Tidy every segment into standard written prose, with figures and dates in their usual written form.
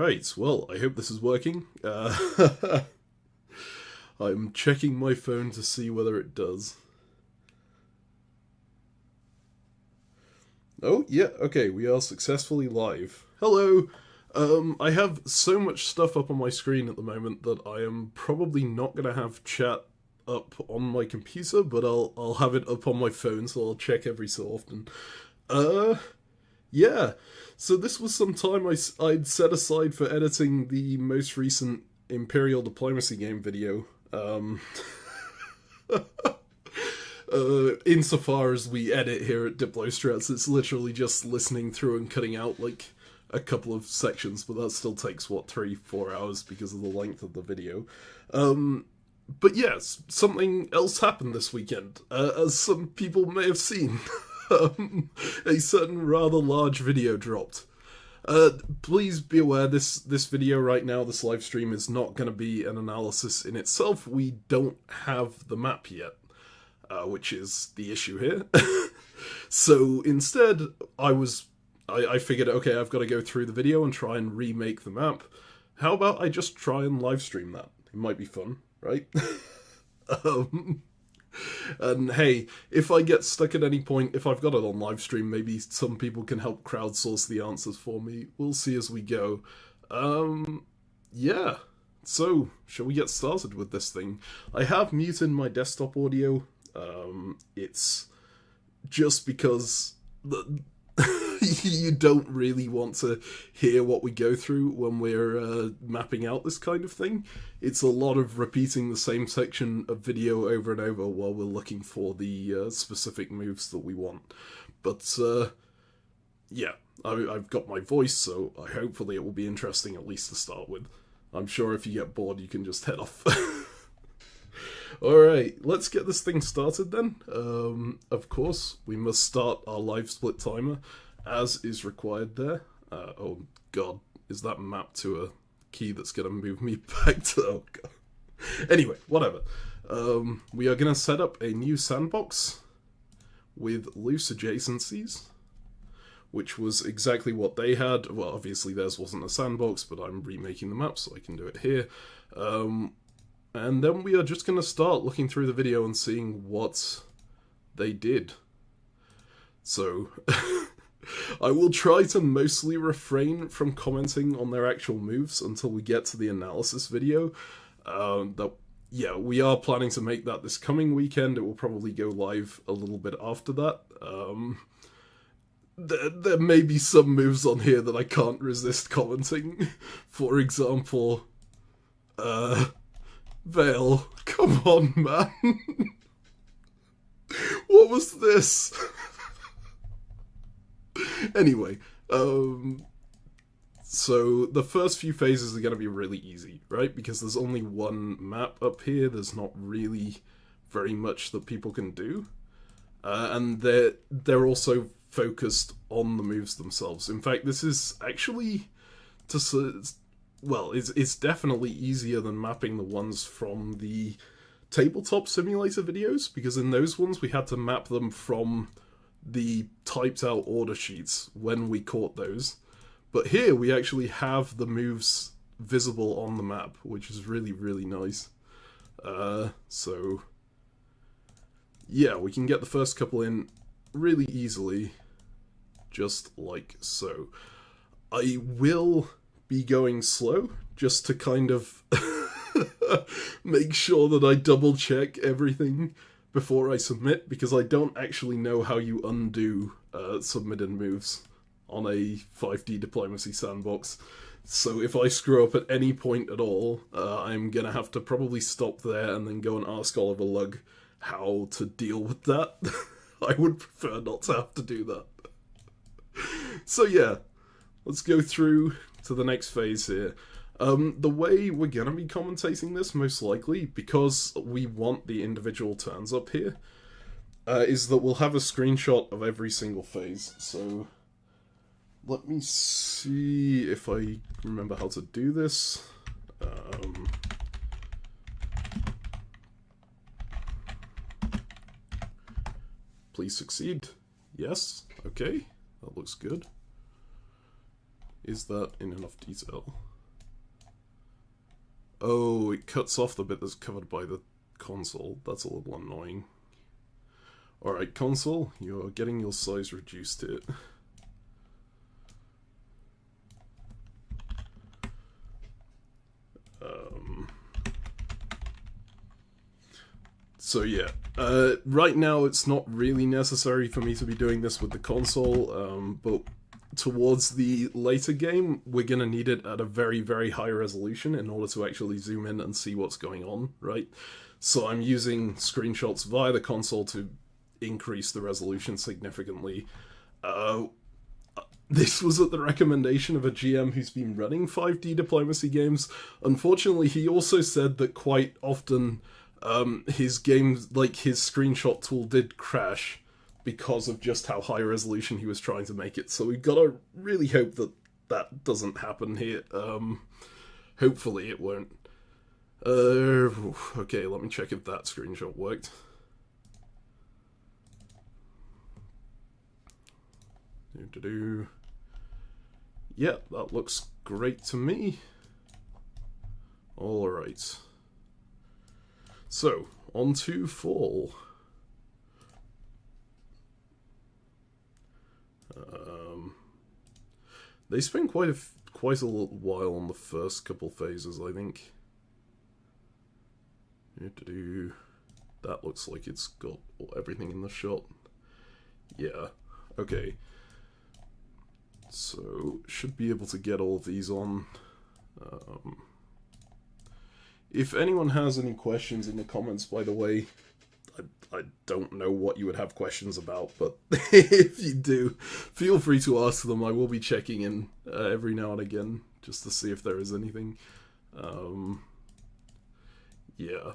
Alright, well, I hope this is working. I'm checking my phone to see whether it does. Oh, yeah, okay, we are successfully live. Hello! I have so much stuff up on my screen at the moment that I am probably not going to have chat up on my computer, but I'll have it up on my phone, so I'll check every so often. Yeah, so this was some time I'd set aside for editing the most recent Imperial Diplomacy game video. Insofar as we edit here at Diplostrats, it's literally just listening through and cutting out, like, a couple of sections, but that still takes, 3-4 hours because of the length of the video. But yes, something else happened this weekend, as some people may have seen. A certain rather large video dropped. Please be aware, this video right now, this live stream, is not going to be an analysis in itself. We don't have the map yet, which is the issue here. So instead, I figured, okay, I've got to go through the video and try and remake the map. How about I just try and live stream that? It might be fun, right? And hey, if I get stuck at any point, if I've got it on live stream, maybe some people can help crowdsource the answers for me. We'll see as we go. Yeah. So, shall we get started with this thing? I have muted my desktop audio. It's just because you don't really want to hear what we go through when we're mapping out this kind of thing. It's a lot of repeating the same section of video over and over while we're looking for the specific moves that we want. But yeah, I've got my voice, so hopefully it will be interesting at least to start with. I'm sure if you get bored you can just head off. Alright, let's get this thing started then. Of course, we must start our live split timer, as is required there. Oh god, is that mapped to a key that's going to move me back to... Oh god. Anyway, whatever. We are going to set up a new sandbox with loose adjacencies, which was exactly what they had. Well, obviously theirs wasn't a sandbox, but I'm remaking the map so I can do it here. And then we are just going to start looking through the video and seeing what they did. So, I will try to mostly refrain from commenting on their actual moves until we get to the analysis video. Yeah, we are planning to make that this coming weekend. It will probably go live a little bit after that. There may be some moves on here that I can't resist commenting. For example, Vale, come on, man. What was this? Anyway, so the first few phases are going to be really easy, right? Because there's only one map up here. There's not really very much that people can do. And they're also focused on the moves themselves. In fact, this is actually... Well, it's definitely easier than mapping the ones from the Tabletop Simulator videos, because in those ones we had to map them from the typed out order sheets when we caught those. But here we actually have the moves visible on the map, which is really, really nice. So, yeah, we can get the first couple in really easily, just like so. I will be going slow, just to kind of make sure that I double check everything before I submit, because I don't actually know how you undo submitted moves on a 5D diplomacy sandbox. So if I screw up at any point at all, I'm gonna have to probably stop there and then go and ask Oliver Lug how to deal with that. I would prefer not to have to do that. So yeah, let's go through to the next phase here. The way we're gonna be commentating this, most likely, because we want the individual turns up here, is that we'll have a screenshot of every single phase. So, let me see if I remember how to do this. Please succeed. Yes, okay, that looks good. Is that in enough detail? Oh, it cuts off the bit that's covered by the console. That's a little annoying. Alright, console, you're getting your size reduced here. So yeah, right now it's not really necessary for me to be doing this with the console, but towards the later game, we're going to need it at a very, very high resolution in order to actually zoom in and see what's going on, right? So I'm using screenshots via the console to increase the resolution significantly. This was at the recommendation of a GM who's been running 5D diplomacy games. Unfortunately, he also said that quite often his games, like his screenshot tool, did crash because of just how high resolution he was trying to make it. So we've got to really hope that that doesn't happen here. Hopefully it won't. Okay, let me check if that screenshot worked. Yeah, that looks great to me. Alright. So, on to Fall. They spent quite a little while on the first couple phases, I think. That looks like it's got everything in the shot. Yeah, okay. So, should be able to get all of these on. If anyone has any questions in the comments, by the way, I don't know what you would have questions about, but if you do, feel free to ask them. I will be checking in every now and again just to see if there is anything. Yeah.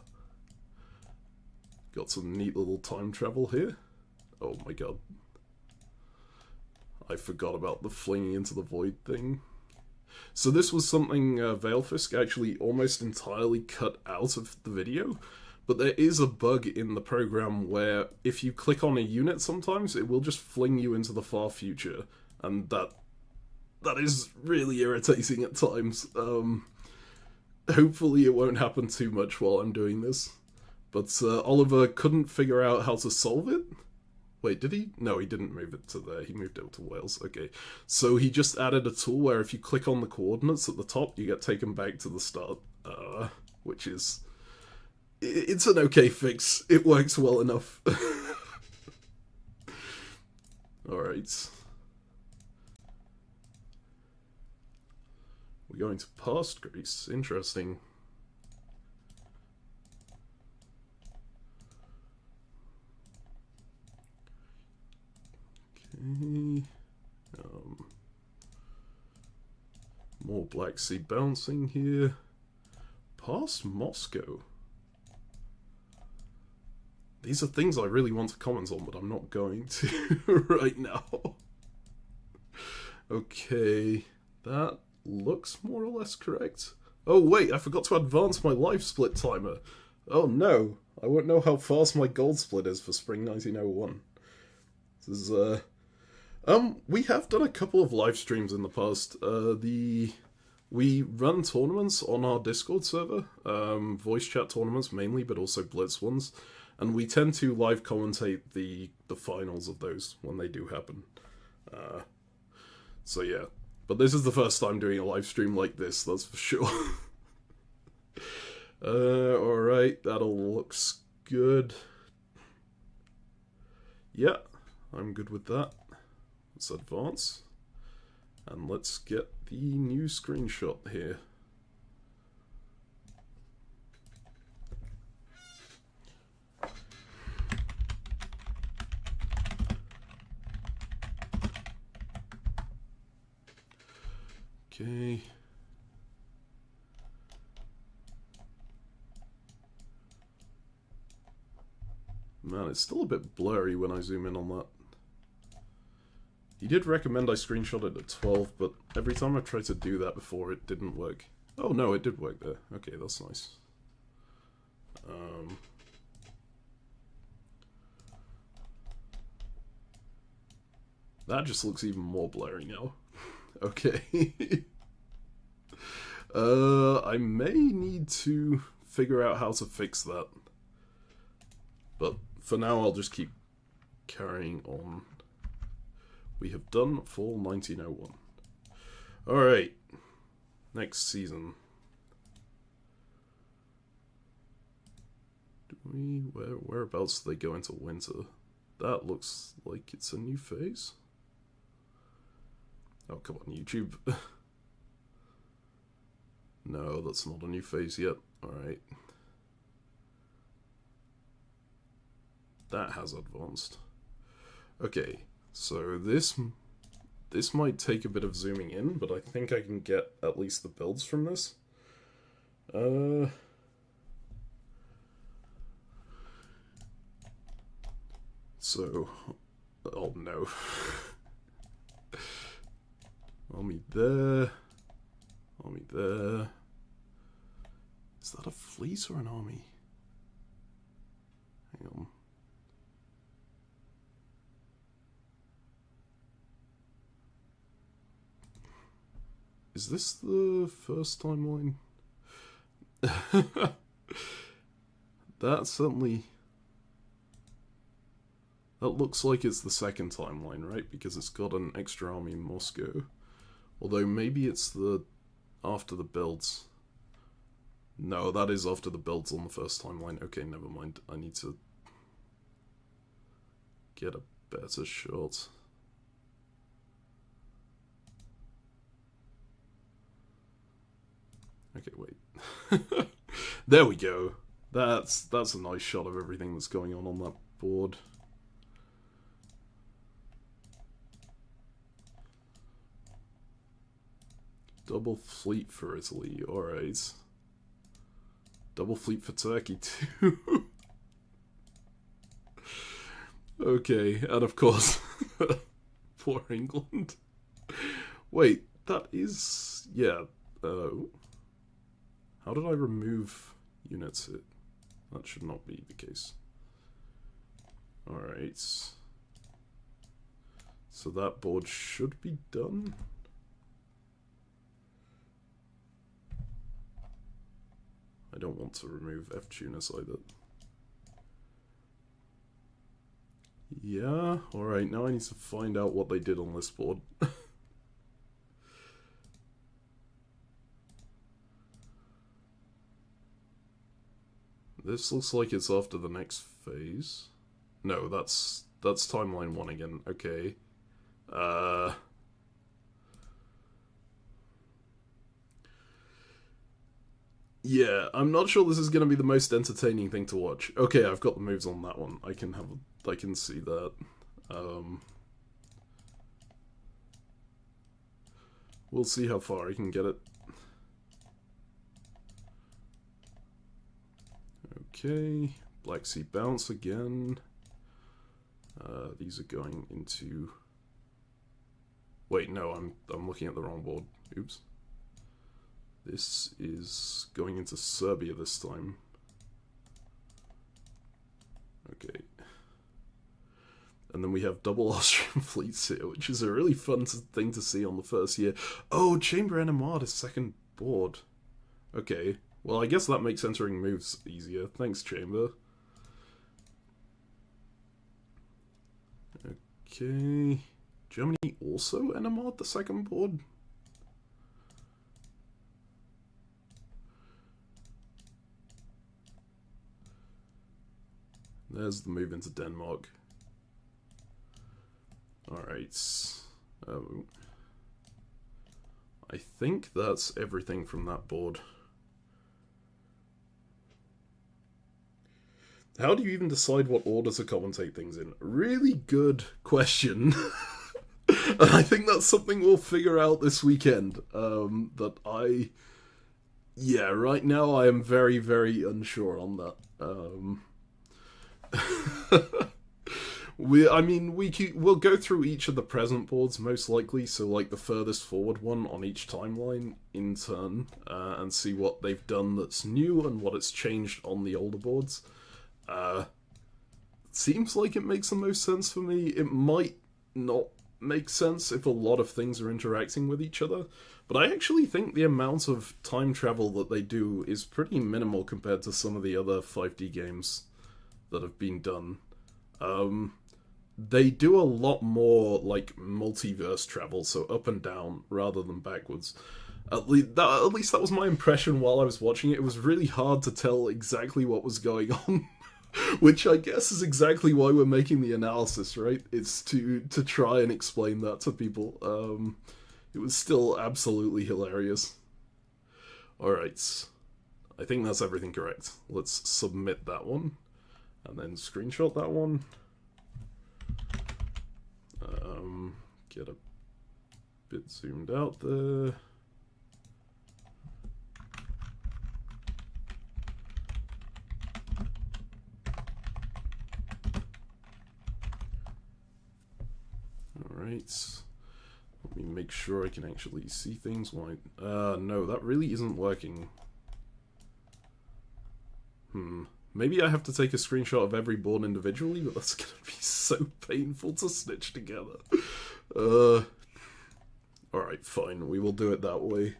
Got some neat little time travel here. Oh my god. I forgot about the flinging into the void thing. So this was something Veilfisk actually almost entirely cut out of the video, but there is a bug in the program where if you click on a unit sometimes, it will just fling you into the far future, and that is really irritating at times. Hopefully it won't happen too much while I'm doing this, but Oliver couldn't figure out how to solve it. Wait, did he? No, he didn't move it to there. He moved it to Wales. Okay. So he just added a tool where if you click on the coordinates at the top, you get taken back to the start. Which is... It's an okay fix. It works well enough. Alright. We're going to past Greece. Interesting. Okay. More Black Sea bouncing here. Past Moscow. These are things I really want to comment on, but I'm not going to right now. Okay, that looks more or less correct. Oh wait, I forgot to advance my life split timer. Oh no, I won't know how fast my gold split is for spring 1901. This is, we have done a couple of live streams in the past. We run tournaments on our Discord server, voice chat tournaments mainly, but also Blitz ones, and we tend to live commentate the finals of those when they do happen. So yeah, but this is the first time doing a live stream like this, that's for sure. Alright, that all looks good. Yeah, I'm good with that. Let's advance. And let's get the new screenshot here. Okay. Man, it's still a bit blurry when I zoom in on that. He did recommend I screenshot it at 12, but every time I've tried to do that before, it didn't work. Oh no, it did work there. Okay, that's nice. That just looks even more blurry now. Okay. I may need to figure out how to fix that. But for now, I'll just keep carrying on. We have done fall 1901. Alright. Next season. Whereabouts do they go into winter? That looks like it's a new phase. Oh, come on, YouTube. No, that's not a new phase yet. Alright. That has advanced. Okay, so this might take a bit of zooming in, but I think I can get at least the builds from this. So, oh no. Army there. Army there. Is that a fleet or an army? Hang on. Is this the first timeline? That certainly... That looks like it's the second timeline, right? Because it's got an extra army in Moscow. Although maybe it's the... after the builds. No, that is after the builds on the first timeline. Okay, never mind. I need to get a better shot. Okay, wait. There we go. That's a nice shot of everything that's going on that board. Double fleet for Italy, alright. Double fleet for Turkey too. Okay, and of course, poor England. Wait, that is... yeah, how did I remove units? That should not be the case. Alright. So that board should be done. I don't want to remove F-Tunis either. Yeah, alright, now I need to find out what they did on this board. This looks like it's after the next phase. No, that's timeline 1 again. Okay. Yeah, I'm not sure this is going to be the most entertaining thing to watch. Okay, I've got the moves on that one. I can see that. We'll see how far I can get it. Okay, Black Sea bounce again. These are going into... Wait, no, I'm looking at the wrong board. Oops. This is going into Serbia this time. Okay. And then we have double Austrian fleets here, which is a really fun thing to see on the first year. Oh, Chamber NMR is second board. Okay. Well, I guess that makes entering moves easier. Thanks, Chamber. Okay. Germany also NMR'd the second board? There's the move into Denmark. Alright. I think that's everything from that board. How do you even decide what order to commentate things in? Really good question. And I think that's something we'll figure out this weekend. Yeah, right now I am very, very unsure on that. We'll go through each of the present boards most likely, so like the furthest forward one on each timeline in turn, and see what they've done that's new and what it's changed on the older boards. Seems like it makes the most sense for me. It might not make sense if a lot of things are interacting with each other, but I actually think the amount of time travel that they do is pretty minimal compared to some of the other 5D games that have been done. They do a lot more, like, multiverse travel, so up and down, rather than backwards. At least that was my impression while I was watching it. It was really hard to tell exactly what was going on. Which I guess is exactly why we're making the analysis, right? It's to try and explain that to people. It was still absolutely hilarious. Alright. I think that's everything correct. Let's submit that one. And then screenshot that one. Get a bit zoomed out there. Alright. Let me make sure I can actually see things. Why? No, that really isn't working. Maybe I have to take a screenshot of every board individually, but that's gonna be so painful to stitch together. Alright, fine. We will do it that way.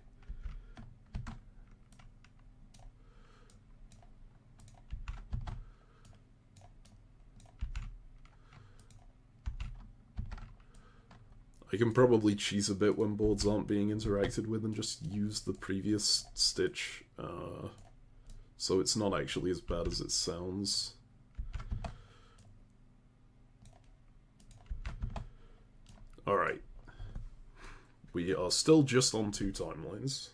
I can probably cheese a bit when boards aren't being interacted with and just use the previous stitch, so it's not actually as bad as it sounds. Alright. We are still just on 2 timelines.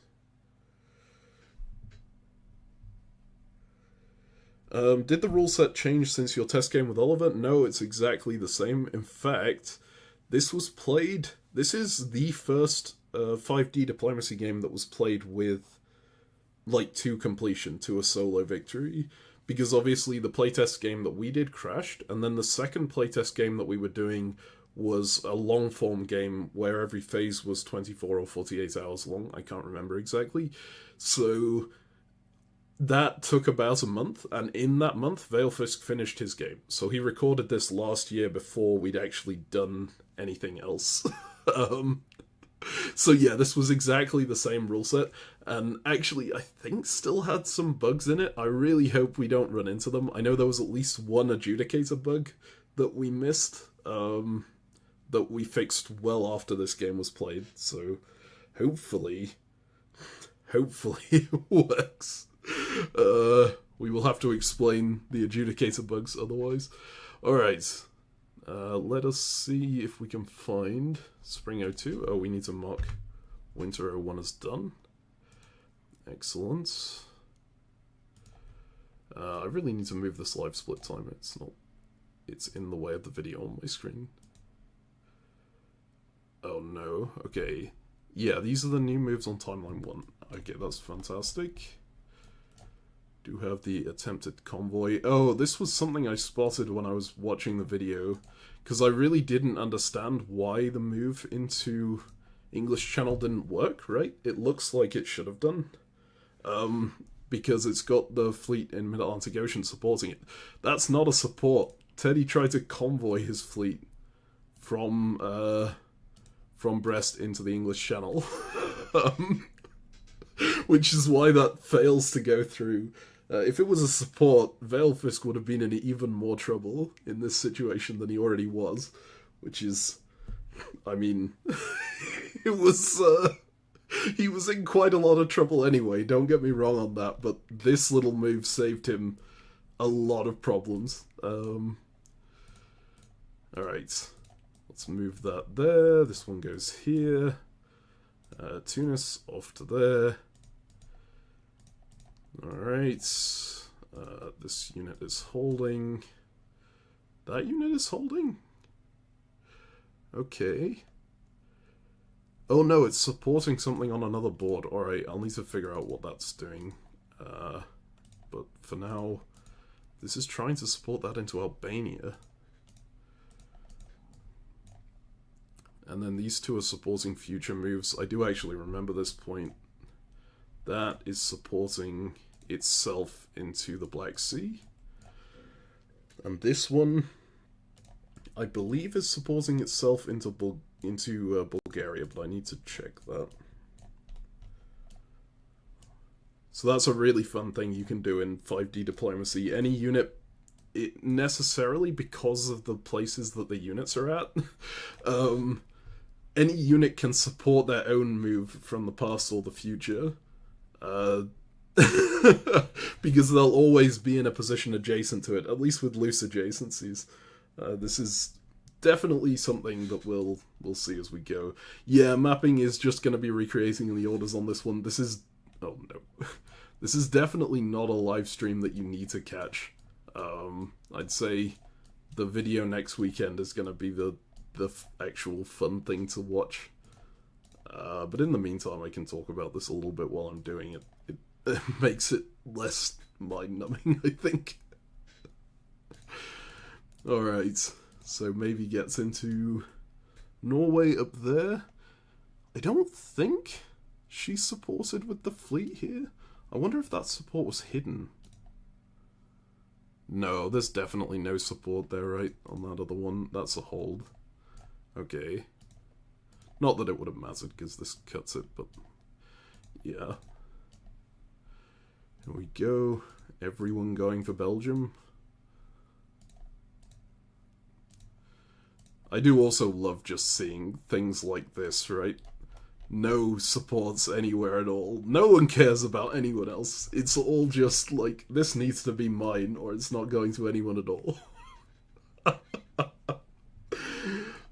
Did the rule set change since your test game with Oliver? No, it's exactly the same. In fact, this was played... This is the first 5D diplomacy game that was played with, like, to completion, to a solo victory. Because obviously the playtest game that we did crashed, and then the second playtest game that we were doing was a long-form game where every phase was 24 or 48 hours long. I can't remember exactly. So that took about a month, and in that month, Veilfisk finished his game. So he recorded this last year before we'd actually done anything else. So yeah, this was exactly the same rule set, and actually I think still had some bugs in it. I really hope we don't run into them. I know there was at least one adjudicator bug that we missed, that we fixed well after this game was played, so hopefully it works. We will have to explain the adjudicator bugs otherwise. Alright. Let us see if we can find Spring 02. Oh, we need to mark Winter 01 as done. Excellent. I really need to move this live split time. It's in the way of the video on my screen. Oh no, okay. Yeah, these are the new moves on Timeline 1. Okay, that's fantastic. Do have the attempted convoy. Oh, this was something I spotted when I was watching the video, because I really didn't understand why the move into English Channel didn't work, right? It looks like it should have done. Because it's got the fleet in Mid-Atlantic Ocean supporting it. That's not a support. Teddy tried to convoy his fleet from Brest into the English Channel. Which is why that fails to go through. If it was a support, Veilfisk would have been in even more trouble in this situation than he already was. Which is... I mean... it was... he was in quite a lot of trouble anyway, don't get me wrong on that, but this little move saved him a lot of problems. Alright. Let's move that there. This one goes here. Tunis off to there. Alright. This unit is holding. That unit is holding? Okay. Oh no, it's supporting something on another board. Alright, I'll need to figure out what that's doing. But for now, this is trying to support that into Albania. And then these two are supporting future moves. I do actually remember this point. That is supporting itself into the Black Sea. And this one, I believe, is supporting itself into into Bulgaria, but I need to check that. So that's a really fun thing you can do in 5D diplomacy. Any unit, it necessarily, because of the places that the units are at, any unit can support their own move from the past or the future. Because they'll always be in a position adjacent to it, at least with loose adjacencies. This is definitely something that we'll see as we go. Yeah, mapping is just going to be recreating the orders on this one. This is... oh no. This is definitely not a live stream that you need to catch. I'd say the video next weekend is going to be the actual fun thing to watch. But in the meantime, I can talk about this a little bit while I'm doing it. It makes it less mind-numbing, I think. Alright, so maybe gets into Norway up there. I don't think she's supported with the fleet here. I wonder if that support was hidden. No, there's definitely no support there, right? On that other one. That's a hold. Okay. Not that it would have mattered, because this cuts it, but... yeah. Here we go. Everyone going for Belgium. I do also love just seeing things like this, right? No supports anywhere at all. No one cares about anyone else. It's all just like, this needs to be mine, or it's not going to anyone at all.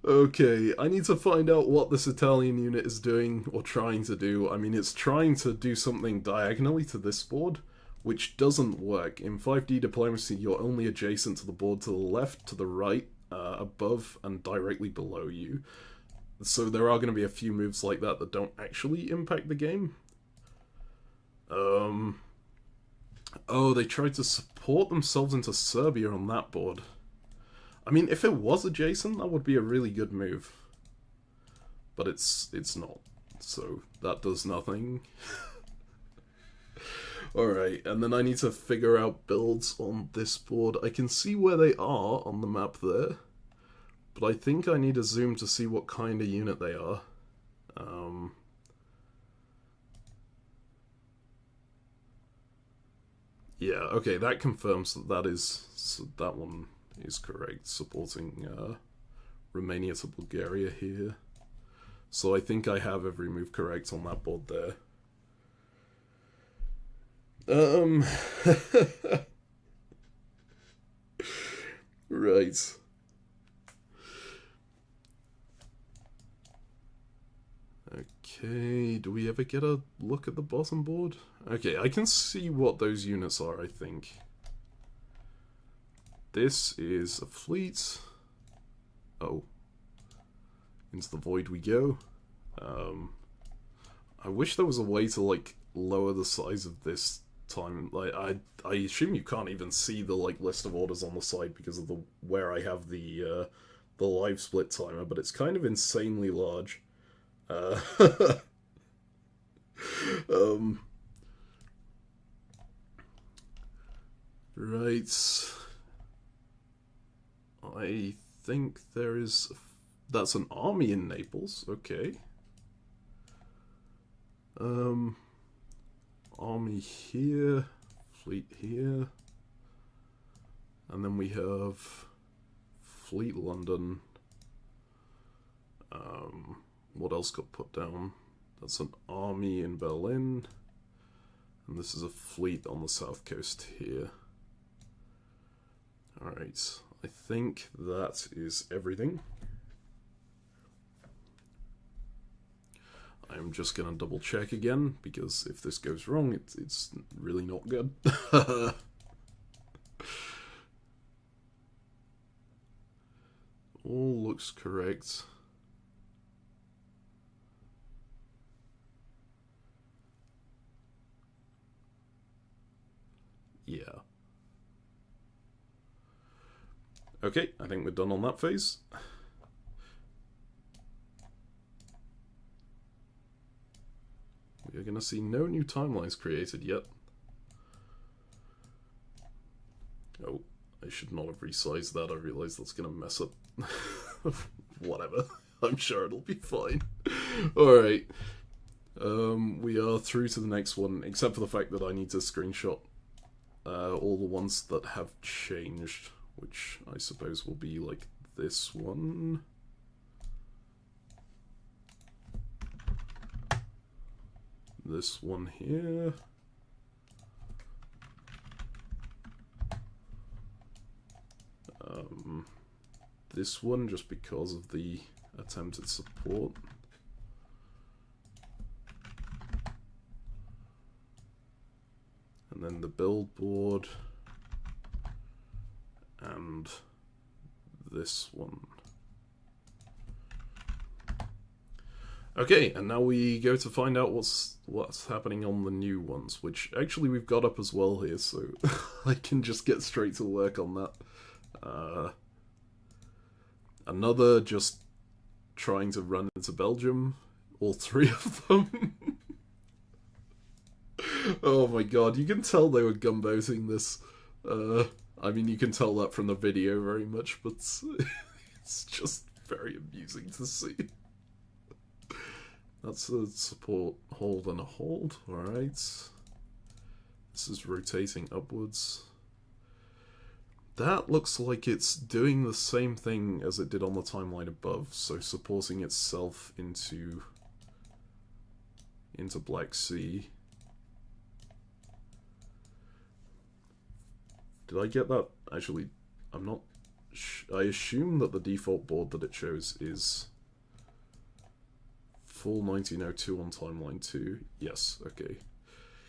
Okay, I need to find out what this Italian unit is doing, or trying to do. I mean, it's trying to do something diagonally to this board, which doesn't work. In 5D diplomacy, you're only adjacent to the board to the left, to the right, above, and directly below you. So there are going to be a few moves like that that don't actually impact the game. Oh, they tried to support themselves into Serbia on that board. I mean, if it was adjacent, that would be a really good move. But it's not. So that does nothing. Alright, and then I need to figure out builds on this board. I can see where they are on the map there. But I think I need a zoom to see what kind of unit they are. Yeah, okay, that confirms that that one is correct, supporting Romania to Bulgaria here. So I think I have every move correct on that board there. Right. Okay, do we ever get a look at the bottom board? Okay, I can see what those units are, I think. This is a fleet. Oh. Into the void we go. I wish there was a way to, like, lower the size of this time. Like, I assume you can't even see the, like, list of orders on the side because of where I have the live split timer, but it's kind of insanely large. Right. I think there is... that's an army in Naples, okay. Army here, fleet here, and then we have Fleet London. What else got put down? That's an army in Berlin, and this is a fleet on the south coast here. Alright, I think that is everything. I'm just gonna double check again, because if this goes wrong, it's really not good. All looks correct. Yeah. Okay, I think we're done on that phase. We're going to see no new timelines created yet. Oh, I should not have resized that. I realize that's going to mess up. Whatever. I'm sure it'll be fine. Alright. We are through to the next one, except for the fact that I need to screenshot all the ones that have changed, which I suppose will be like this one. This one here. This one, just because of the attempted support. And then the billboard. And this one. Okay, and now we go to find out what's happening on the new ones, which actually we've got up as well here, so I can just get straight to work on that. Another just trying to run into Belgium, all three of them. Oh my god, you can tell they were gunboating this. I mean, you can tell that from the video very much, but it's just very amusing to see. That's a support hold and a hold, alright. This is rotating upwards. That looks like it's doing the same thing as it did on the timeline above, so supporting itself into Black Sea. Did I get that? Actually, I'm not... I assume that the default board that it shows is full 1902 on timeline 2. Yes, okay.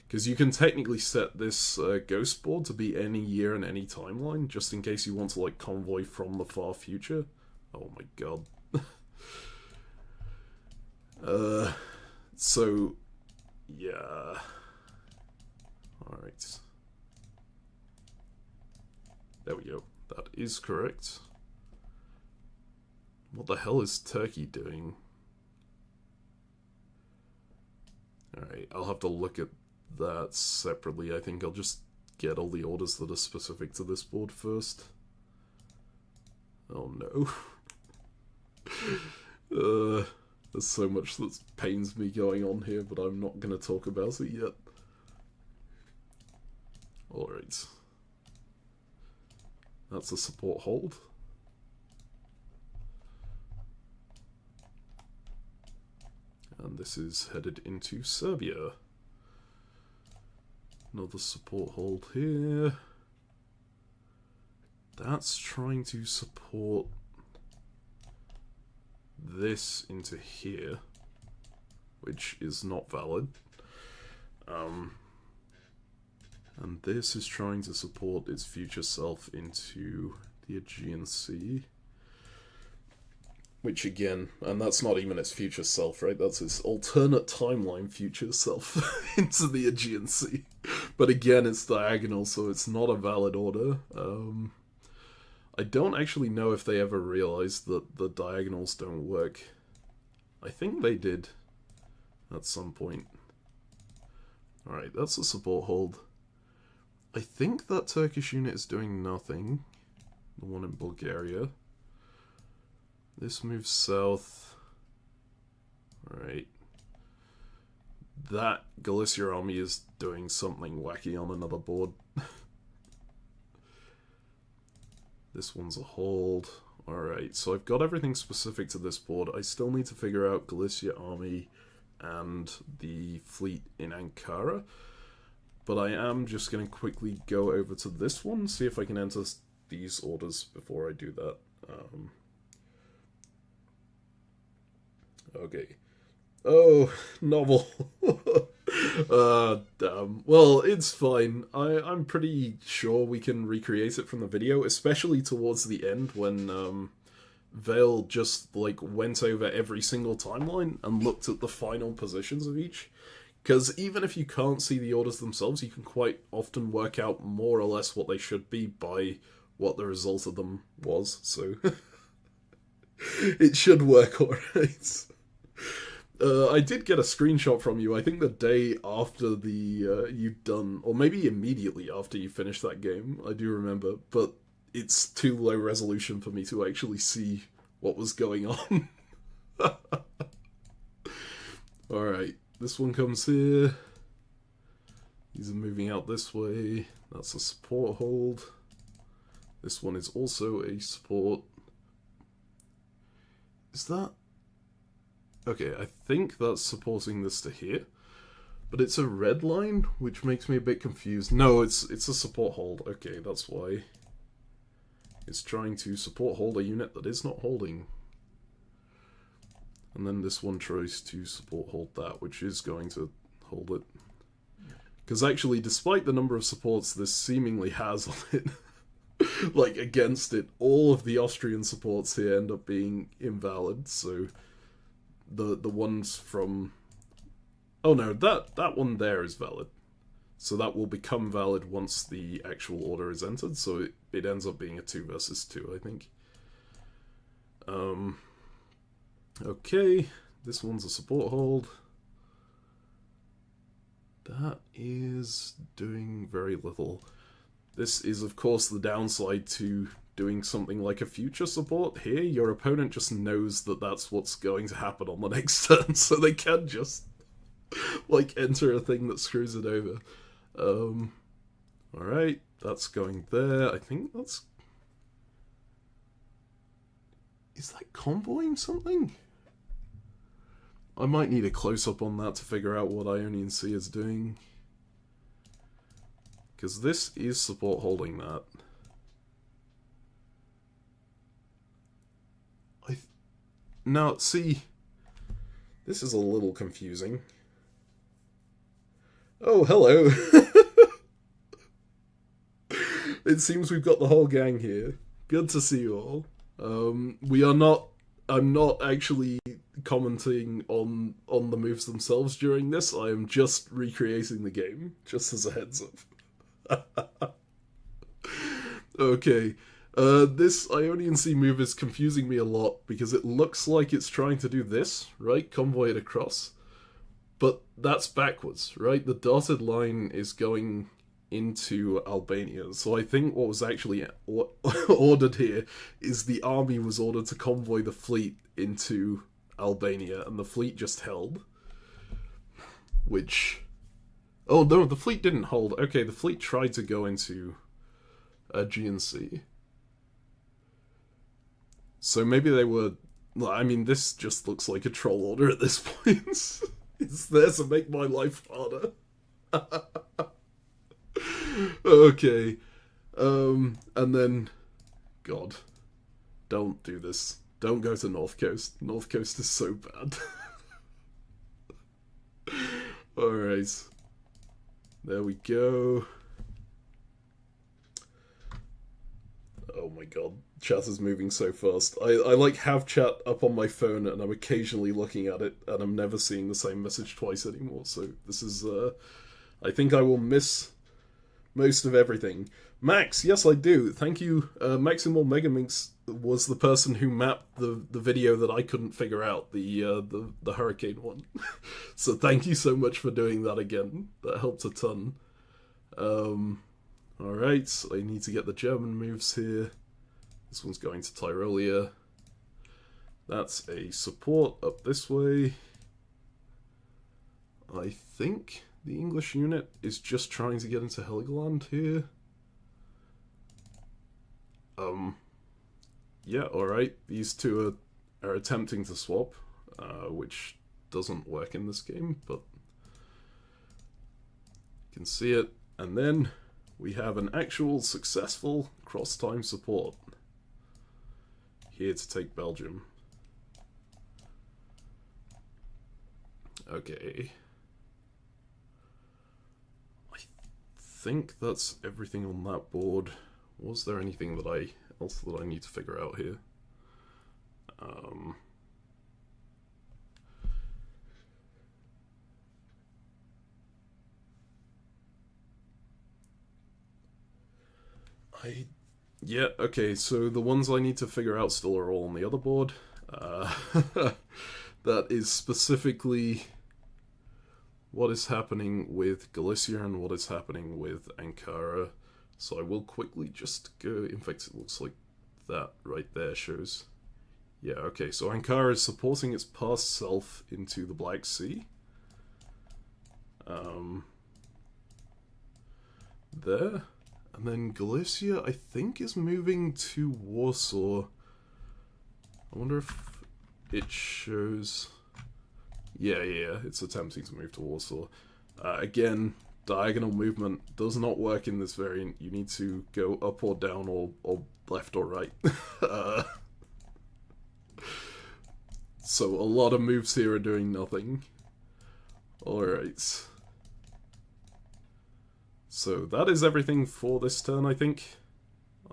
Because you can technically set this ghost board to be any year and any timeline, just in case you want to like convoy from the far future. Oh my god. So, yeah. Alright. There we go. That is correct. What the hell is Turkey doing? Alright, I'll have to look at that separately. I think I'll just get all the orders that are specific to this board first. Oh no. There's so much that pains me going on here, but I'm not going to talk about it yet. Alright. That's a support hold. And this is headed into Serbia. Another support hold here. That's trying to support this into here, which is not valid. And this is trying to support its future self into the Aegean Sea. Which again, and that's not even its future self, right? That's its alternate timeline future self into the Aegean Sea. But again, it's diagonal, so it's not a valid order. I don't actually know if they ever realized that the diagonals don't work. I think they did at some point. Alright, that's a support hold. I think that Turkish unit is doing nothing. The one in Bulgaria. This moves south. Alright. That Galicia army is doing something wacky on another board. This one's a hold. Alright, so I've got everything specific to this board. I still need to figure out Galicia army and the fleet in Ankara. But I am just going to quickly go over to this one, see if I can enter these orders before I do that. Okay. Oh, novel. Damn. Well, it's fine. I'm pretty sure we can recreate it from the video, especially towards the end when Vale just like went over every single timeline and looked at the final positions of each. Because even if you can't see the orders themselves, you can quite often work out more or less what they should be by what the result of them was. So it should work alright. I did get a screenshot from you, I think the day after the you'd done, or maybe immediately after you finished that game, I do remember, but it's too low resolution for me to actually see what was going on. Alright, this one comes here. These are moving out this way. That's a support hold. This one is also a support. Is that... Okay, I think that's supporting this to here. But it's a red line, which makes me a bit confused. No, it's a support hold. Okay, that's why. It's trying to support hold a unit that is not holding. And then this one tries to support hold that, which is going to hold it. Because actually, despite the number of supports this seemingly has on it, like against it, all of the Austrian supports here end up being invalid. So the ones from... Oh no, that one there is valid. So that will become valid once the actual order is entered. So it ends up being a 2 versus 2, I think. Okay, this one's a support hold. That is doing very little. This is, of course, the downside to doing something like a future support. Here, your opponent just knows that that's what's going to happen on the next turn, so they can just, like, enter a thing that screws it over. Alright, that's going there. I think that's... Is that convoying something? I might need a close-up on that to figure out what Ionian Sea is doing. Because this is support holding that. Now, see, this is a little confusing. Oh, hello! It seems we've got the whole gang here. Good to see you all. I'm not actually commenting on the moves themselves during this. I am just recreating the game, just as a heads up. Okay, this Ionian Sea move is confusing me a lot because it looks like it's trying to do this, right? Convoy it across. But that's backwards, right? The dotted line is going into Albania. So I think what was actually ordered here is the army was ordered to convoy the fleet into Albania, and the fleet just held. Which... Oh no, the fleet didn't hold. Okay, the fleet tried to go into Aegean Sea. So maybe they were... I mean, this just looks like a troll order at this point. It's there to make my life harder. Okay. And then... God. Don't do this. Don't go to North Coast. North Coast is so bad. Alright. There we go. Oh my god. Chat is moving so fast. I like have chat up on my phone and I'm occasionally looking at it and I'm never seeing the same message twice anymore. So this is, I think I will miss most of everything. Max, yes I do. Thank you. Maximal Megaminx was the person who mapped the video that I couldn't figure out, the hurricane one. So thank you so much for doing that again. That helped a ton. Alright, I need to get the German moves here. This one's going to Tyrolia. That's a support up this way. I think the English unit is just trying to get into Heligoland here. Yeah, alright. These two are attempting to swap, which doesn't work in this game, but you can see it. And then we have an actual successful cross-time support here to take Belgium. Okay. I think that's everything on that board. Was there anything that else that I need to figure out here? Yeah, okay, so the ones I need to figure out still are all on the other board. That is specifically what is happening with Galicia and what is happening with Ankara. So I will quickly just go... In fact, it looks like that right there shows... Yeah, okay, so Ankara is supporting its past self into the Black Sea. There. And then Galicia, I think, is moving to Warsaw. I wonder if it shows... Yeah, it's attempting to move to Warsaw. Again, diagonal movement does not work in this variant. You need to go up or down or left or right. So a lot of moves here are doing nothing. Alright. So that is everything for this turn, I think.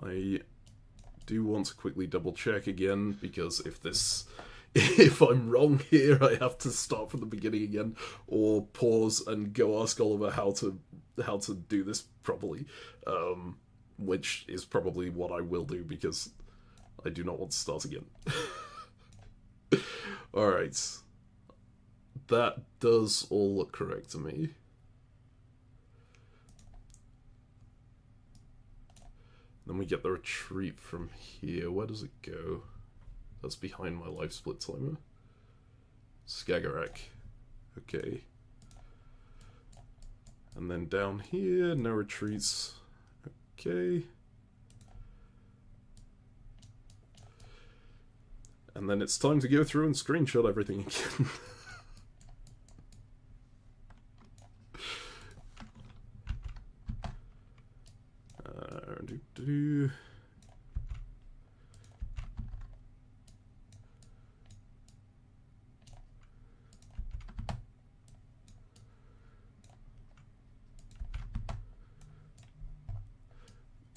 I do want to quickly double check again, because if I'm wrong here, I have to start from the beginning again, or pause and go ask Oliver how to do this properly, which is probably what I will do, because I do not want to start again. Alright. That does all look correct to me. Then we get the retreat from here. Where does it go? That's behind my life split timer. Skagerrak. Okay. And then down here, no retreats. Okay. And then it's time to go through and screenshot everything again.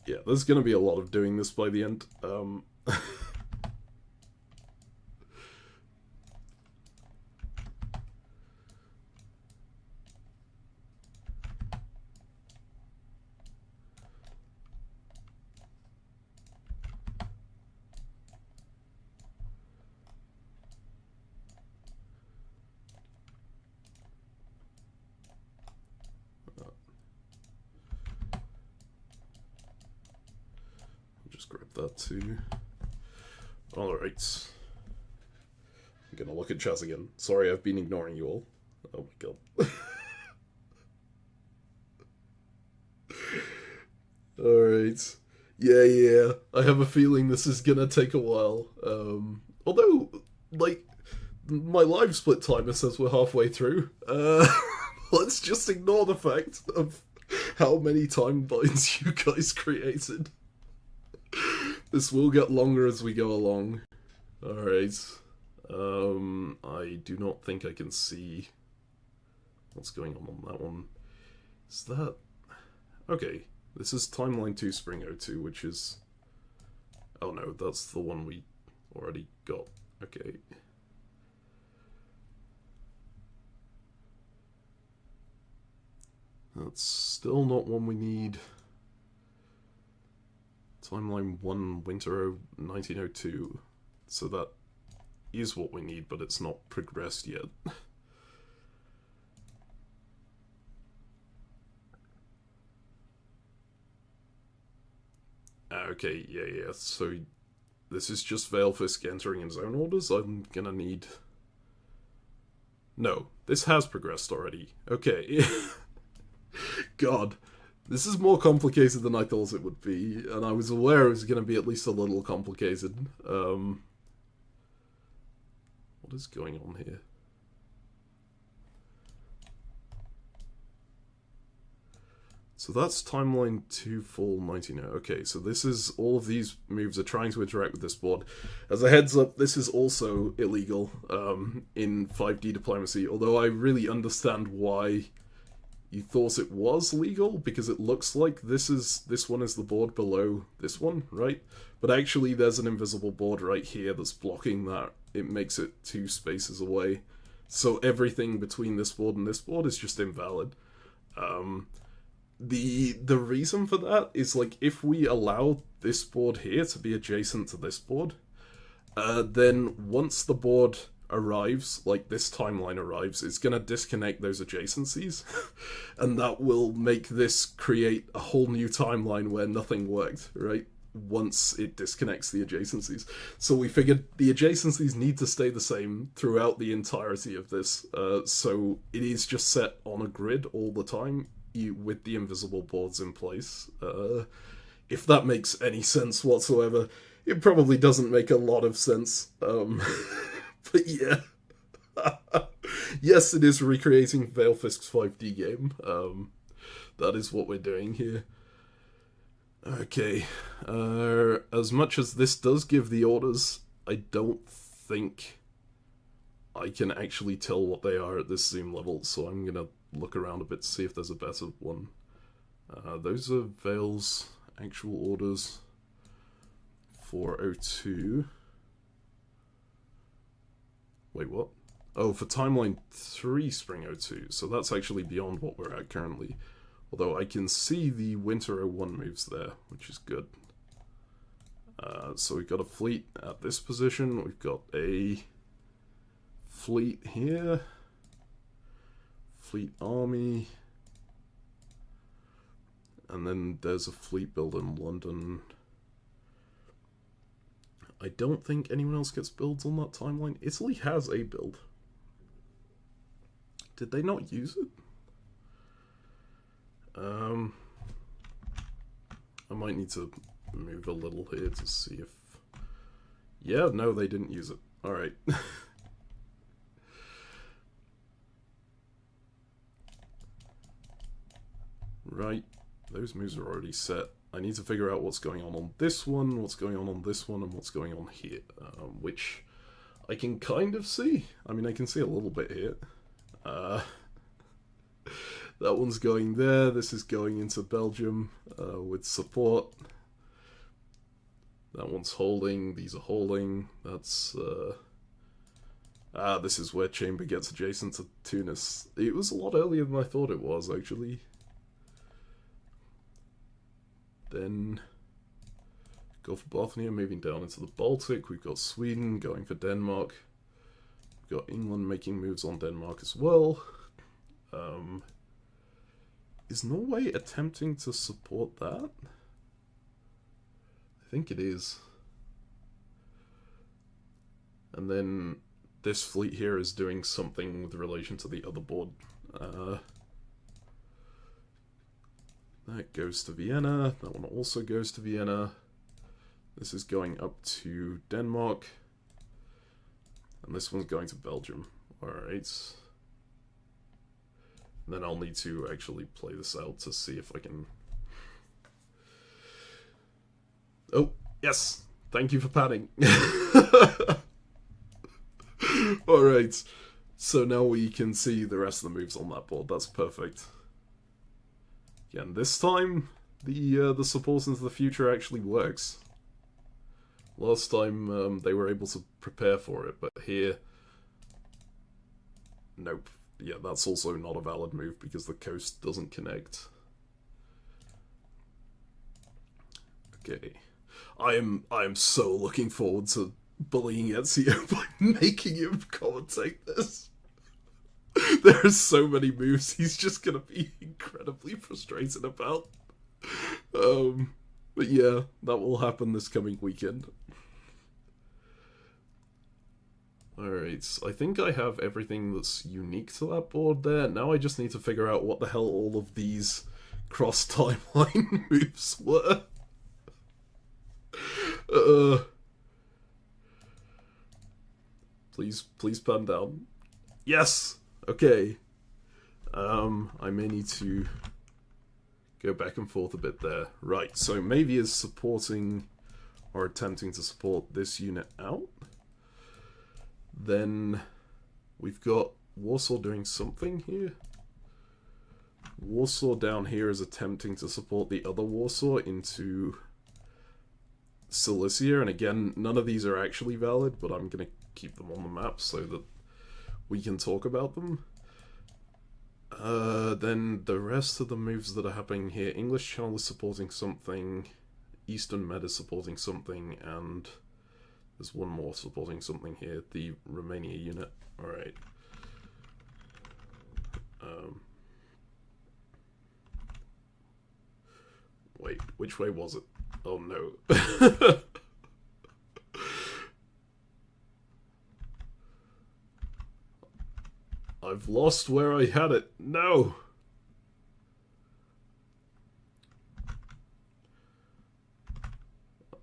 Yeah, there's gonna be a lot of doing this by the end. Just grab that too. Alright. I'm gonna look at Chaz again. Sorry, I've been ignoring you all. Oh my god. Alright. Yeah. I have a feeling this is gonna take a while. Although, like, my live split timer says we're halfway through. Let's just ignore the fact of how many time binds you guys created. This will get longer as we go along. Alright. I do not think I can see what's going on that one. Is that... Okay, this is Timeline 2 Spring 02, which is... Oh no, that's the one we already got. Okay. That's still not one we need. Timeline 1 Winter 1902. So that is what we need, but it's not progressed yet. Okay, yeah. So this is just Veilfisk entering in zone orders. I'm gonna need... No, this has progressed already. Okay. God. This is more complicated than I thought it would be, and I was aware it was going to be at least a little complicated. What is going on here? So that's Timeline 2 Fall 19. Okay, so this is... All of these moves are trying to interact with this board. As a heads up, this is also illegal in 5D Diplomacy, although I really understand why you thought it was legal, because it looks like this one is the board below this one, right? But actually there's an invisible board right here that's blocking that. It makes it 2 spaces away. So everything between this board and this board is just invalid. The reason for that is, like, if we allow this board here to be adjacent to this board, then once the board arrives, like this timeline arrives, it's going to disconnect those adjacencies, and that will make this create a whole new timeline where nothing worked, right? once it disconnects the adjacencies. So we figured the adjacencies need to stay the same throughout the entirety of this. So it is just set on a grid all the time with the invisible boards in place. If that makes any sense whatsoever. It probably doesn't make a lot of sense. But yeah. Yes, it is recreating Veilfisk's 5D game. That is what we're doing here. Okay. As much as this does give the orders, I don't think I can actually tell what they are at this zoom level, so I'm gonna look around a bit to see if there's a better one. Those are Veil's actual orders. 402. Wait, what? Oh, for Timeline 3 Spring 02, so that's actually beyond what we're at currently. Although I can see the Winter 01 moves there, which is good. So we've got a fleet at this position, we've got a fleet here, fleet army, and then there's a fleet build in London. I don't think anyone else gets builds on that timeline. Italy has a build. Did they not use it? I might need to move a little here to see if... Yeah, no, they didn't use it. Alright. Right, those moves are already set. I need to figure out what's going on this one, what's going on this one, and what's going on here, which I can kind of see. I mean, I can see a little bit here. That one's going there, this is going into Belgium with support. That one's holding, these are holding, that's... this is where Chamber gets adjacent to Tunis. It was a lot earlier than I thought it was, actually. Then Gulf of Bothnia moving down into the Baltic. We've got Sweden going for Denmark. We've got England making moves on Denmark as well. Is Norway attempting to support that? I think it is. And then this fleet here is doing something with relation to the other board. That goes to Vienna. That one also goes to Vienna. This is going up to Denmark. And this one's going to Belgium. Alright. Then I'll need to actually play this out to see if I can... Oh, yes! Thank you for padding. Alright. So now we can see the rest of the moves on that board. That's perfect. Again, this time, the support into the future actually works. Last time, they were able to prepare for it, but here... Nope. Yeah, that's also not a valid move because the coast doesn't connect. Okay. I am so looking forward to bullying Ezio by making him commentate this. There are so many moves he's just gonna be incredibly frustrated about. But yeah, that will happen this coming weekend. Alright, I think I have everything that's unique to that board there. Now I just need to figure out what the hell all of these cross-timeline moves were. Please pan down. Yes! Okay. I may need to go back and forth a bit there. Right, so Mavia is supporting or attempting to support this unit out. Then we've got Warsaw doing something here. Warsaw down here is attempting to support the other Warsaw into Cilicia, and again, none of these are actually valid, but I'm going to keep them on the map so that we can talk about them. Then the rest of the moves that are happening here, English Channel is supporting something, Eastern Med is supporting something, and there's one more supporting something here, the Romania unit. Alright. Wait, which way was it? Oh no. I've lost where I had it. No!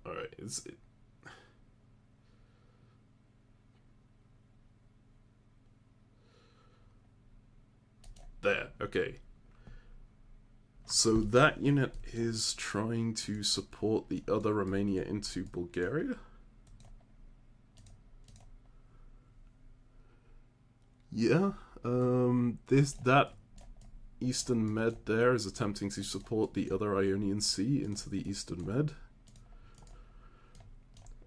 Alright, it's... There, okay. So that unit is trying to support the other Romania into Bulgaria? Yeah, that Eastern Med there is attempting to support the other Ionian Sea into the Eastern Med.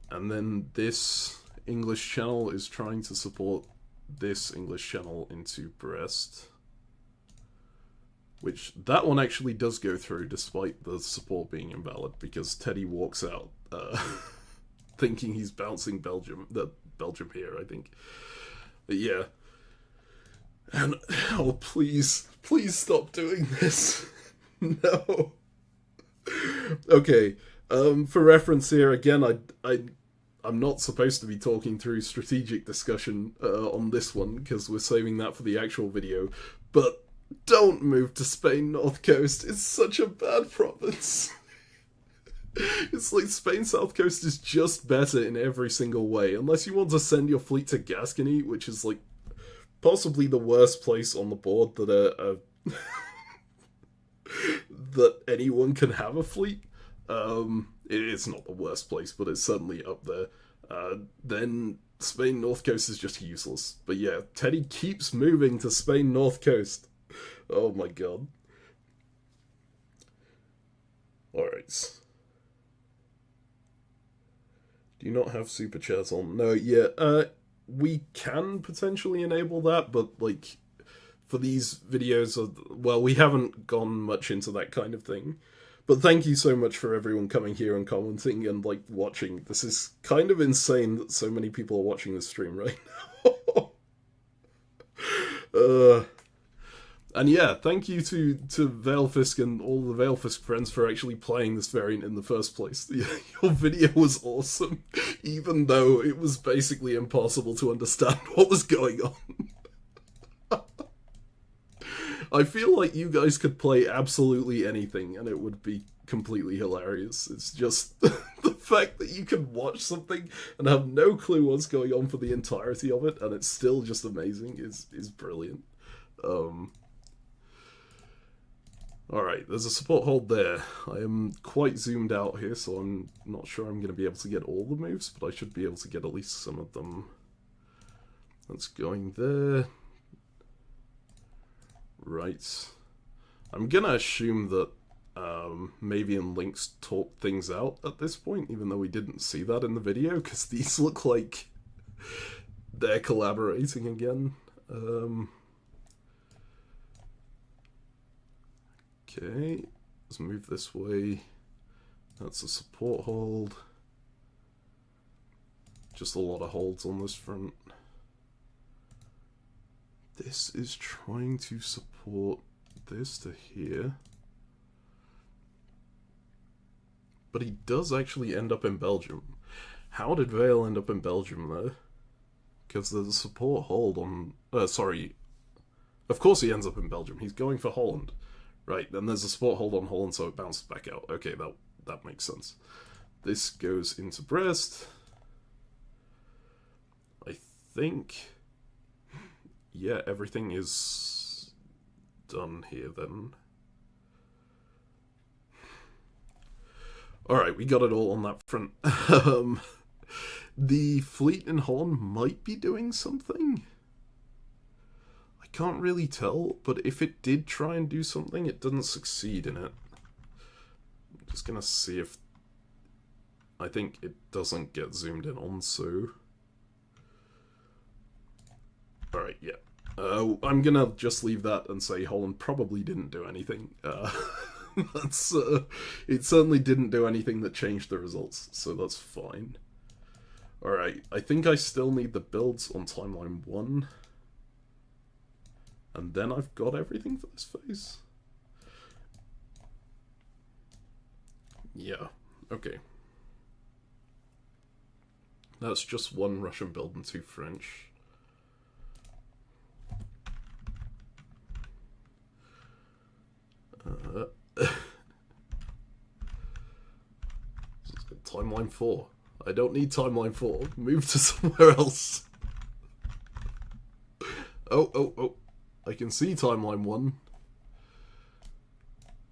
And then this English Channel is trying to support this English Channel into Brest. Which, that one actually does go through despite the support being invalid, because Teddy walks out thinking he's bouncing Belgium here, I think. But yeah. And, oh, please stop doing this. No. Okay, for reference here, again, I'm not supposed to be talking through strategic discussion on this one, because we're saving that for the actual video, but don't move to Spain North Coast, it's such a bad province. It's like Spain South Coast is just better in every single way, unless you want to send your fleet to Gascony, which is like possibly the worst place on the board that that anyone can have a fleet. It's not the worst place, but it's certainly up there. Then Spain North Coast is just useless. But yeah, Teddy keeps moving to Spain North Coast. Oh my god. Alright. Do you not have super chats on? No, yeah, we can potentially enable that, but, like, for these videos, well, we haven't gone much into that kind of thing. But thank you so much for everyone coming here and commenting and, like, watching. This is kind of insane that so many people are watching this stream right now. And yeah, thank you to Veilfisk and all the Veilfisk friends for actually playing this variant in the first place. Your video was awesome, even though it was basically impossible to understand what was going on. I feel like you guys could play absolutely anything and it would be completely hilarious. It's just the fact that you can watch something and have no clue what's going on for the entirety of it and it's still just amazing is brilliant. Alright, there's a support hold there. I am quite zoomed out here, so I'm not sure I'm going to be able to get all the moves, but I should be able to get at least some of them. That's going there. Right. I'm going to assume that Mavi and Lynx talked things out at this point, even though we didn't see that in the video, because these look like they're collaborating again. Okay, let's move this way. That's a support hold. Just a lot of holds on this front. This is trying to support this to here. But he does actually end up in Belgium. How did Vale end up in Belgium, though? Because there's a support hold on... sorry. Of course he ends up in Belgium. He's going for Holland. Right, then there's a support hold on Holland, so it bounces back out. Okay, that makes sense. This goes into Brest. I think... yeah, everything is done here, then. Alright, we got it all on that front. The fleet in Holland might be doing something. I can't really tell, but if it did try and do something, it doesn't succeed in it. I'm just gonna see if... I think it doesn't get zoomed in on, so... Alright, yeah. I'm gonna just leave that and say Holland probably didn't do anything. That's, it certainly didn't do anything that changed the results, so that's fine. Alright, I think I still need the builds on timeline 1. And then I've got everything for this phase. Yeah. Okay. That's just one Russian build and two French. Timeline 4. I don't need Timeline 4. Move to somewhere else. Oh. I can see Timeline 1.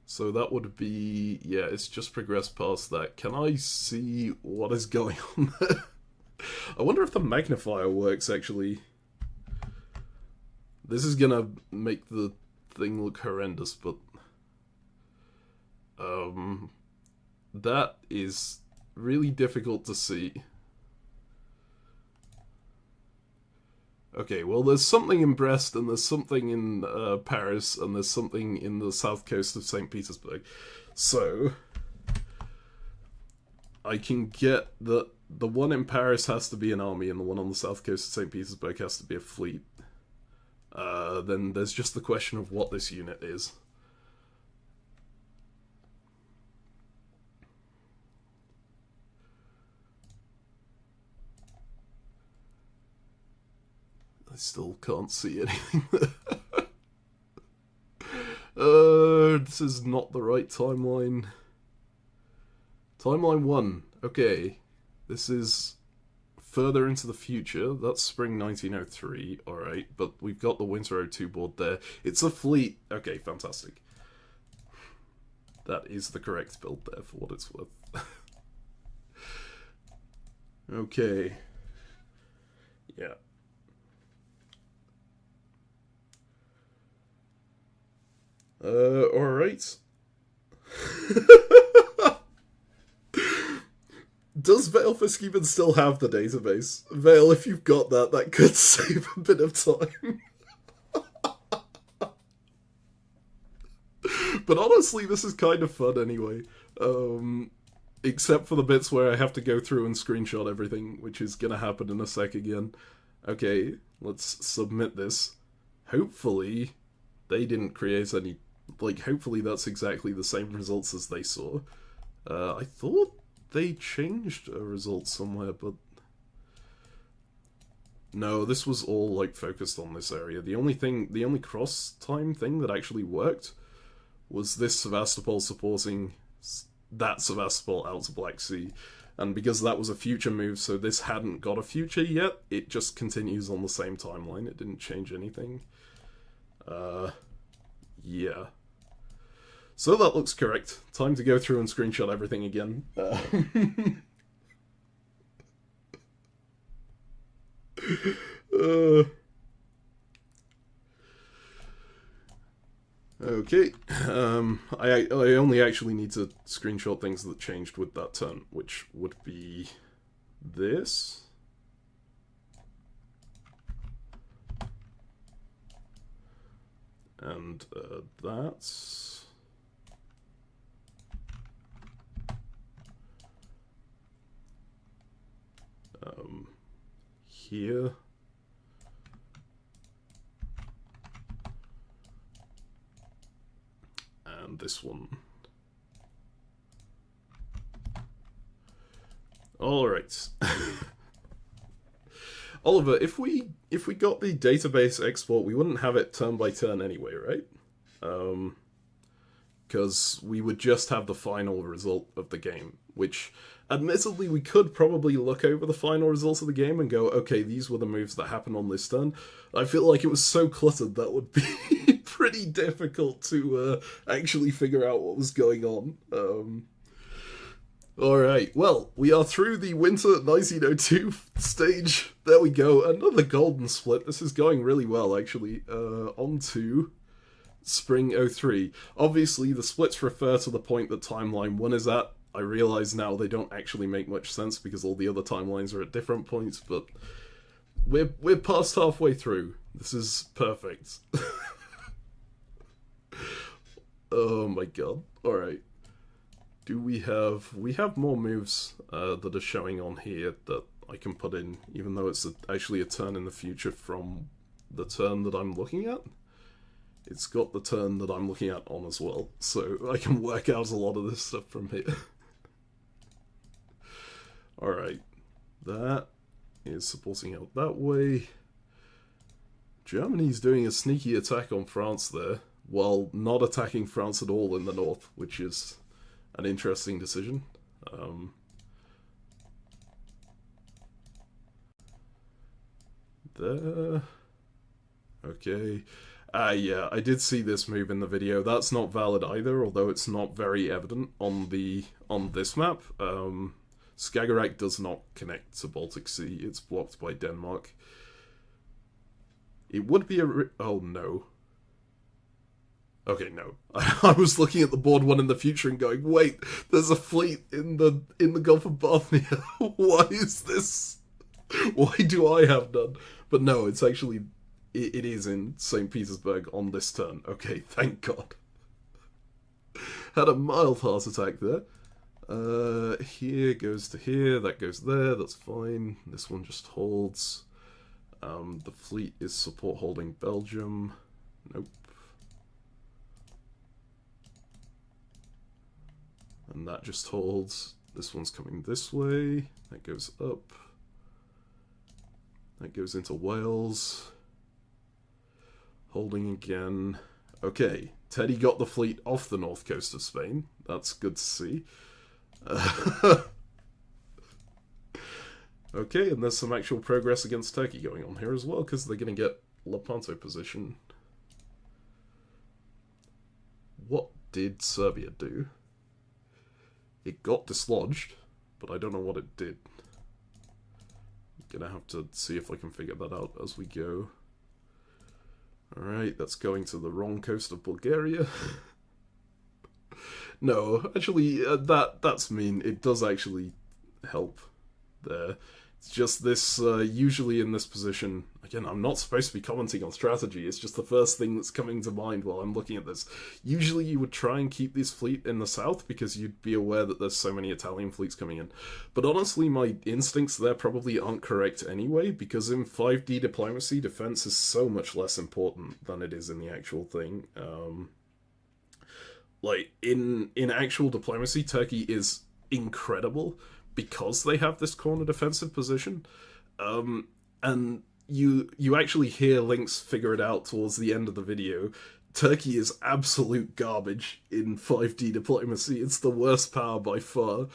So that would be... yeah, it's just progressed past that. Can I see what is going on there? I wonder if the magnifier works, actually. This is gonna make the thing look horrendous, but... that is really difficult to see. Okay, well, there's something in Brest, and there's something in Paris, and there's something in the south coast of St. Petersburg. So, I can get that the one in Paris has to be an army, and the one on the south coast of St. Petersburg has to be a fleet. Then there's just the question of what this unit is. I still can't see anything there. This is not the right timeline. Timeline 1. Okay. This is further into the future. That's spring 1903. Alright, but we've got the Winter 02 board there. It's a fleet. Okay, fantastic. That is the correct build there, for what it's worth. Okay. Yeah. Alright. Does Veilfisk even still have the database? Veil, if you've got that, that could save a bit of time. But honestly, this is kind of fun anyway. Except for the bits where I have to go through and screenshot everything, which is gonna happen in a sec again. Okay, let's submit this. Hopefully, they didn't create any... like, hopefully that's exactly the same results as they saw. I thought they changed a result somewhere, but... no, this was all, like, focused on this area. The only cross-time thing that actually worked was this Sevastopol supporting that Sevastopol out to Black Sea. And because that was a future move, so this hadn't got a future yet, it just continues on the same timeline. It didn't change anything. Yeah. So that looks correct. Time to go through and screenshot everything again. Okay. I only actually need to screenshot things that changed with that turn, which would be this. And that's... here. And this one. Alright. Oliver, if we got the database export, we wouldn't have it turn by turn anyway, right? Because we would just have the final result of the game, which, admittedly, we could probably look over the final results of the game and go, okay, these were the moves that happened on this turn. I feel like it was so cluttered that would be pretty difficult to actually figure out what was going on. Alright, well, we are through the Winter 1902 stage. There we go, another golden split. This is going really well, actually. On to Spring 03. Obviously, the splits refer to the point that Timeline 1 is at. I realise now they don't actually make much sense because all the other timelines are at different points, but we're past halfway through. This is perfect. Oh my god. Alright. Do we have more moves that are showing on here that I can put in, even though it's actually a turn in the future from the turn that I'm looking at? It's got the turn that I'm looking at on as well, so I can work out a lot of this stuff from here. Alright, that is supporting out that way. Germany's doing a sneaky attack on France there, while not attacking France at all in the north, which is an interesting decision. There. Okay. Yeah, I did see this move in the video. That's not valid either, although it's not very evident on this map. Skagerrak does not connect to Baltic Sea. It's blocked by Denmark. It would be oh no. Okay, no. I was looking at the board one in the future and going, wait, there's a fleet in the Gulf of Bothnia. Why is this? Why do I have none? But no, it's actually it is in St. Petersburg on this turn. Okay, thank God. Had a mild heart attack there. Here goes to here, that goes there, that's fine. This one just holds. The fleet is support holding Belgium. Nope. And that just holds. This one's coming this way. That goes up. That goes into Wales. Holding again. Okay, Teddy got the fleet off the north coast of Spain. That's good to see. Okay, and there's some actual progress against Turkey going on here as well, because they're going to get Lepanto position. What did Serbia do? It got dislodged, but I don't know what it did. I'm gonna have to see if I can figure that out as we go. Alright, that's going to the wrong coast of Bulgaria. No, actually, that's mean. It does actually help there. It's just this, usually in this position, again, I'm not supposed to be commenting on strategy, it's just the first thing that's coming to mind while I'm looking at this. Usually you would try and keep this fleet in the south because you'd be aware that there's so many Italian fleets coming in. But honestly, my instincts there probably aren't correct anyway, because in 5D diplomacy, defense is so much less important than it is in the actual thing. Like, in actual diplomacy, Turkey is incredible, because they have this corner defensive position, and you actually hear Lynx figure it out towards the end of the video. Turkey is absolute garbage in 5D diplomacy. It's the worst power by far,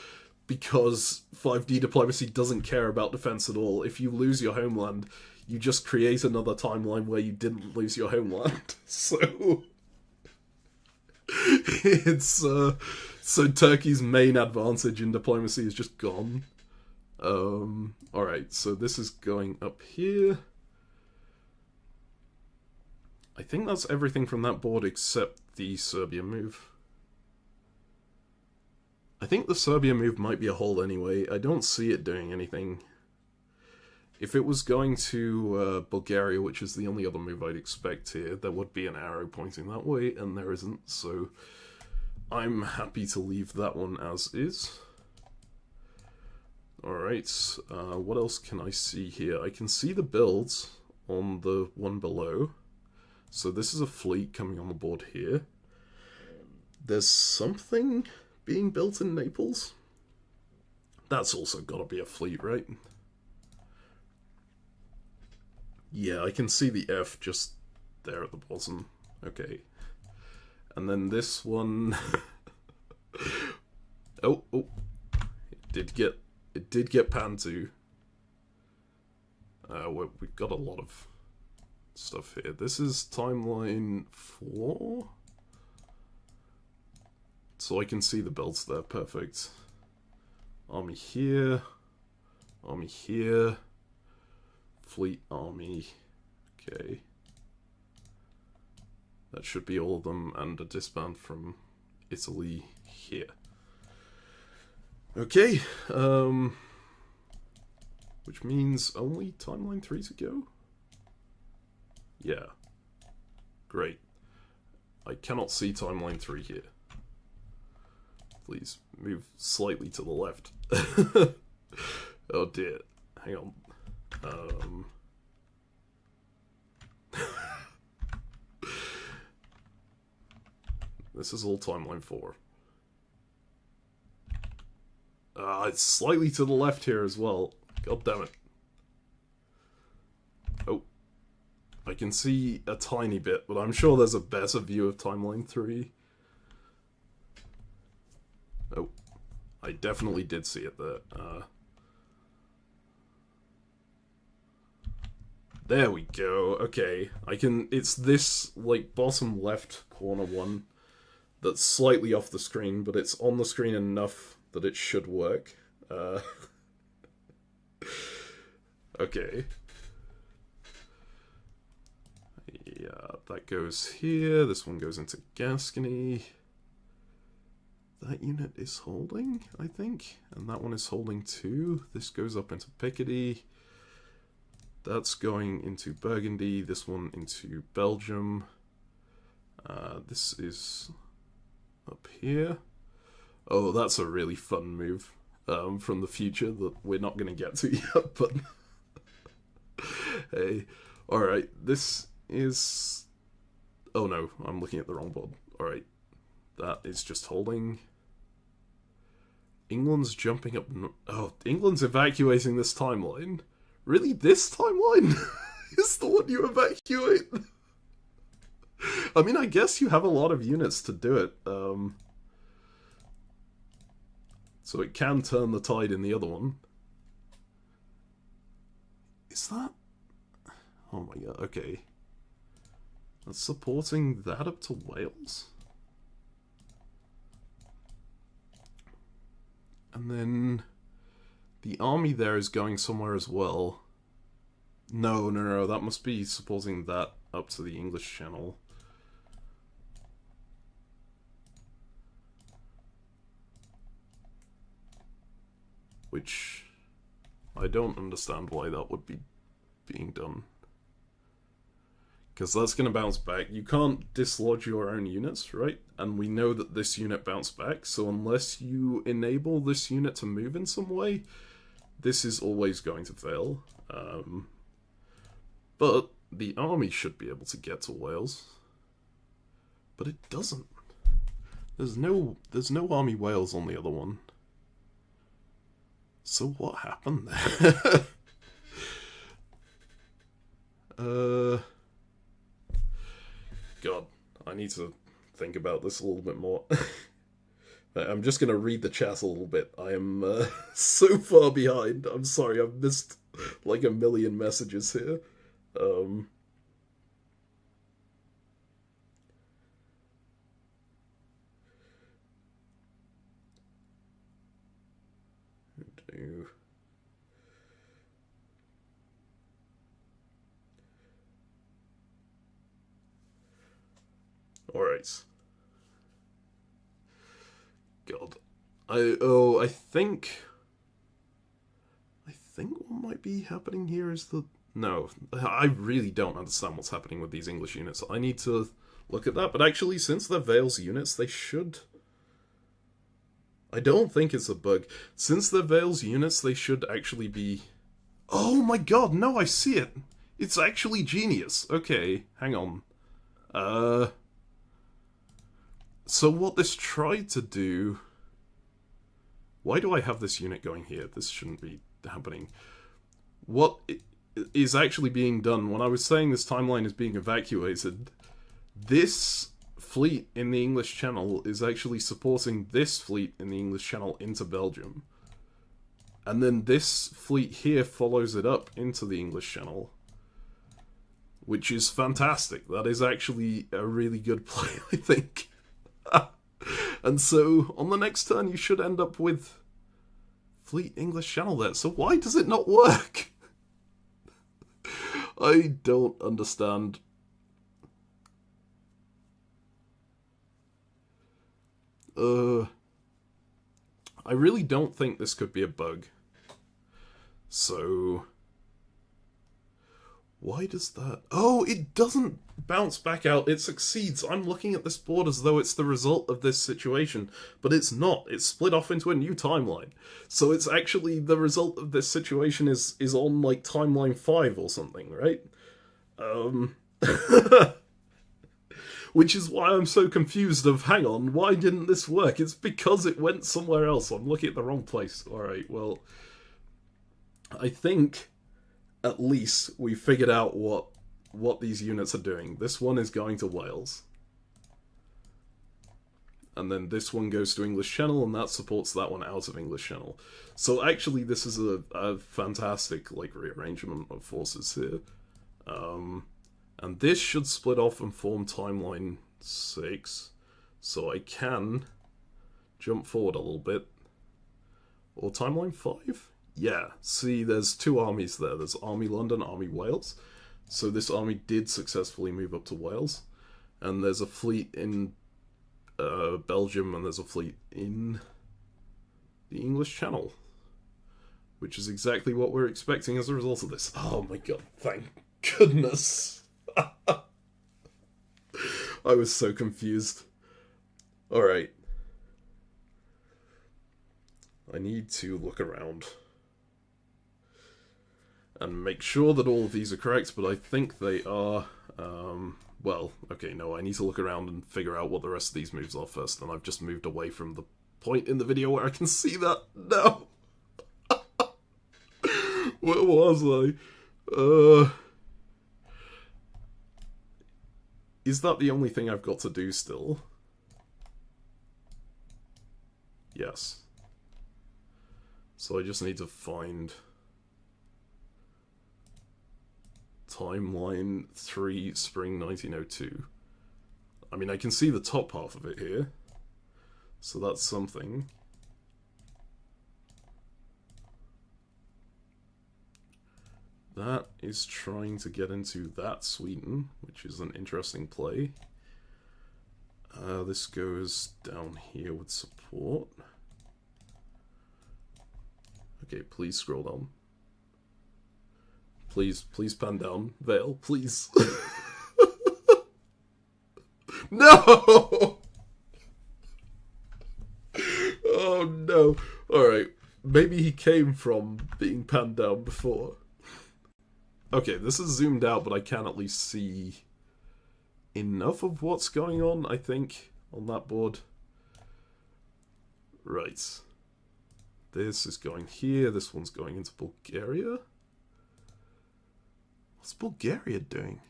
because 5D diplomacy doesn't care about defense at all. If you lose your homeland, you just create another timeline where you didn't lose your homeland. So it's so Turkey's main advantage in diplomacy is just gone. Alright, so this is going up here. I think that's everything from that board except the Serbia move. I think the Serbia move might be a hold anyway. I don't see it doing anything. If it was going to Bulgaria, which is the only other move I'd expect here, there would be an arrow pointing that way, and there isn't, so I'm happy to leave that one as is. Alright, what else can I see here? I can see the builds on the one below. So this is a fleet coming on the board here. There's something being built in Naples. That's also got to be a fleet, right? Yeah, I can see the F just there at the bottom. Okay. And then this one... oh. It did get Pantu. We've got a lot of stuff here. This is timeline 4. So I can see the belts there, perfect. Army here. Army here. Fleet army. Okay. That should be all of them, and a disband from Italy here. Okay, which means only timeline 3 to go? Yeah. Great. I cannot see timeline 3 here. Please move slightly to the left. Oh dear. Hang on. This is all timeline 4. it's slightly to the left here as well. God damn it. Oh. I can see a tiny bit, but I'm sure there's a better view of Timeline 3. Oh. I definitely did see it there. There we go. Okay. It's this, like, bottom left corner one that's slightly off the screen, but it's on the screen enough that it should work. Okay. Yeah, that goes here. This one goes into Gascony. That unit is holding, I think. And that one is holding too. This goes up into Picardy. That's going into Burgundy. This one into Belgium. This is up here. Oh, that's a really fun move from the future that we're not going to get to yet, but hey. Alright, this is... Oh no, I'm looking at the wrong board. Alright, that is just holding. England's jumping up... Oh, England's evacuating this timeline? Really? This timeline is the one you evacuate? I mean, I guess you have a lot of units to do it. So it can turn the tide in the other one. Is that... Oh my god, okay. That's supporting that up to Wales? And then... The army there is going somewhere as well. No, that must be supporting that up to the English Channel. Which... I don't understand why that would be being done. Because that's going to bounce back. You can't dislodge your own units, right? And we know that this unit bounced back, so unless you enable this unit to move in some way, this is always going to fail. But the army should be able to get to Wales. But it doesn't. There's no Army Wales on the other one. So what happened there? God, I need to think about this a little bit more. I'm just going to read the chat a little bit. I am so far behind. I'm sorry, I've missed like a million messages here. Do... Alright. God. I think what might be happening here is that... No, I really don't understand what's happening with these English units. I need to look at that, but actually, since they're Vales units, they should... I don't think it's a bug. Since they're Vales units, they should actually be... Oh my god, no, I see it! It's actually genius. Okay, hang on. So what this tried to do... Why do I have this unit going here? This shouldn't be happening. What is actually being done, when I was saying this timeline is being evacuated, this fleet in the English Channel is actually supporting this fleet in the English Channel into Belgium. And then this fleet here follows it up into the English Channel. Which is fantastic. That is actually a really good play, I think. And so, on the next turn, you should end up with Fleet English Channel there. So why does it not work? I don't understand. I really don't think this could be a bug. So... Why does that... Oh, it doesn't bounce back out. It succeeds. I'm looking at this board as though it's the result of this situation, but it's not. It's split off into a new timeline. So it's actually the result of this situation is on, like, timeline 5 or something, right? Which is why I'm so confused of, hang on, why didn't this work? It's because it went somewhere else. I'm looking at the wrong place. Alright, well, I think at least we figured out what these units are doing. This one is going to Wales. And then this one goes to English Channel, and that supports that one out of English Channel. So actually, this is a fantastic like rearrangement of forces here. And this should split off and form Timeline 6. So I can jump forward a little bit. Or Timeline 5? Yeah, see, there's two armies there. There's Army London, Army Wales. So this army did successfully move up to Wales. And there's a fleet in Belgium, and there's a fleet in the English Channel, which is exactly what we're expecting as a result of this. Oh my god, thank goodness. I was so confused. Alright. I need to look around and make sure that all of these are correct, but I think they are. Well, okay, no, I need to look around and figure out what the rest of these moves are first, and I've just moved away from the point in the video where I can see that. No! Where was I? Is that the only thing I've got to do still? Yes. So I just need to find Timeline 3 Spring 1902. I mean, I can see the top half of it here, so that's something. That is trying to get into that Sweden, which is an interesting play. This goes down here with support. Okay, please scroll down. Please pan down. Vale, please. No! Oh no. Alright, maybe he came from being panned down before. Okay, this is zoomed out, but I can at least see enough of what's going on, I think, on that board. Right. This is going here, this one's going into Bulgaria. What's Bulgaria doing?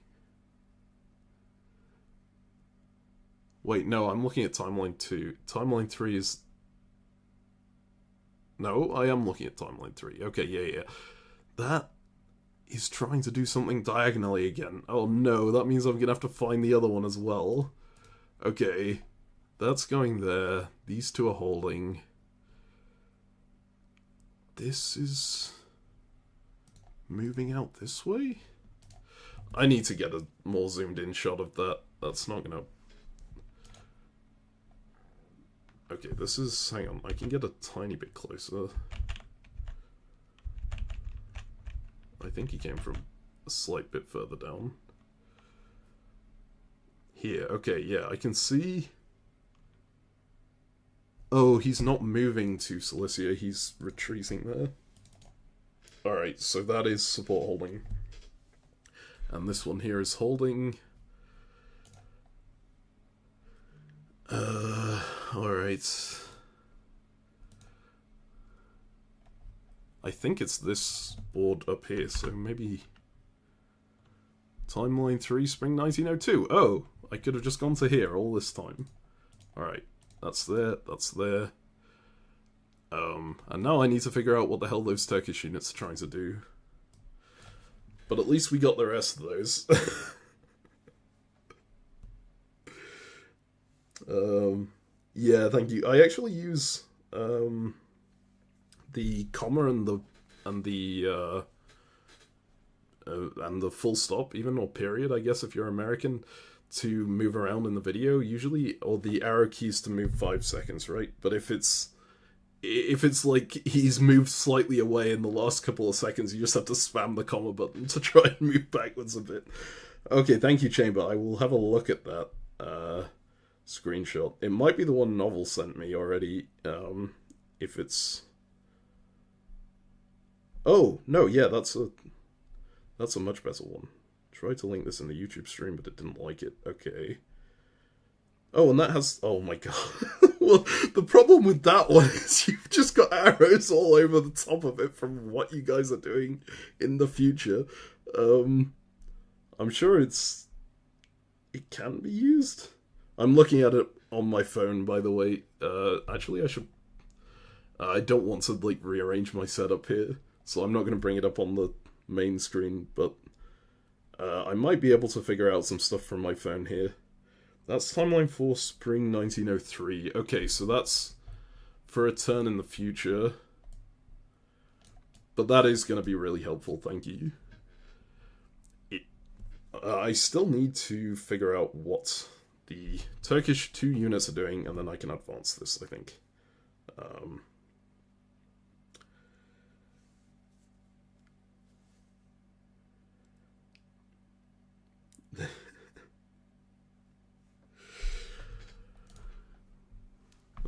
Wait, no, I'm looking at Timeline 2. Timeline 3 is... No, I am looking at Timeline 3. Okay, yeah. That is trying to do something diagonally again. Oh no, that means I'm gonna have to find the other one as well. Okay, that's going there. These two are holding. This is moving out this way? I need to get a more zoomed in shot of that. That's not gonna... Okay, this is... Hang on, I can get a tiny bit closer. I think he came from a slight bit further down. Here, okay, yeah, I can see... Oh, he's not moving to Cilicia, he's retreating there. Alright, so that is support holding. And this one here is holding. Alright. I think it's this board up here, so maybe... Timeline 3, Spring 1902. Oh, I could have just gone to here all this time. Alright, that's there, that's there. And now I need to figure out what the hell those Turkish units are trying to do. But at least we got the rest of those. Yeah, thank you. I actually use the comma and the full stop, even, or period, I guess, if you're American, to move around in the video usually, or the arrow keys to move 5 seconds, right? But if it's like he's moved slightly away in the last couple of seconds, you just have to spam the comma button to try and move backwards a bit. Okay, thank you, Chamber. I will have a look at that screenshot. It might be the one Novel sent me already, if it's... Oh, no, yeah, that's a much better one. Tried to link this in the YouTube stream, but it didn't like it. Okay. Oh, and that has... Oh my god. Well, the problem with that one is you've just got arrows all over the top of it from what you guys are doing in the future. Um, I'm sure it can be used. I'm looking at it on my phone, by the way. Actually, I should... I don't want to, like, rearrange my setup here, so I'm not going to bring it up on the main screen, but I might be able to figure out some stuff from my phone here. That's timeline for spring 1903. Okay, so that's for a turn in the future. But that is going to be really helpful, thank you. I still need to figure out what the Turkish 2 units are doing, and then I can advance this, I think.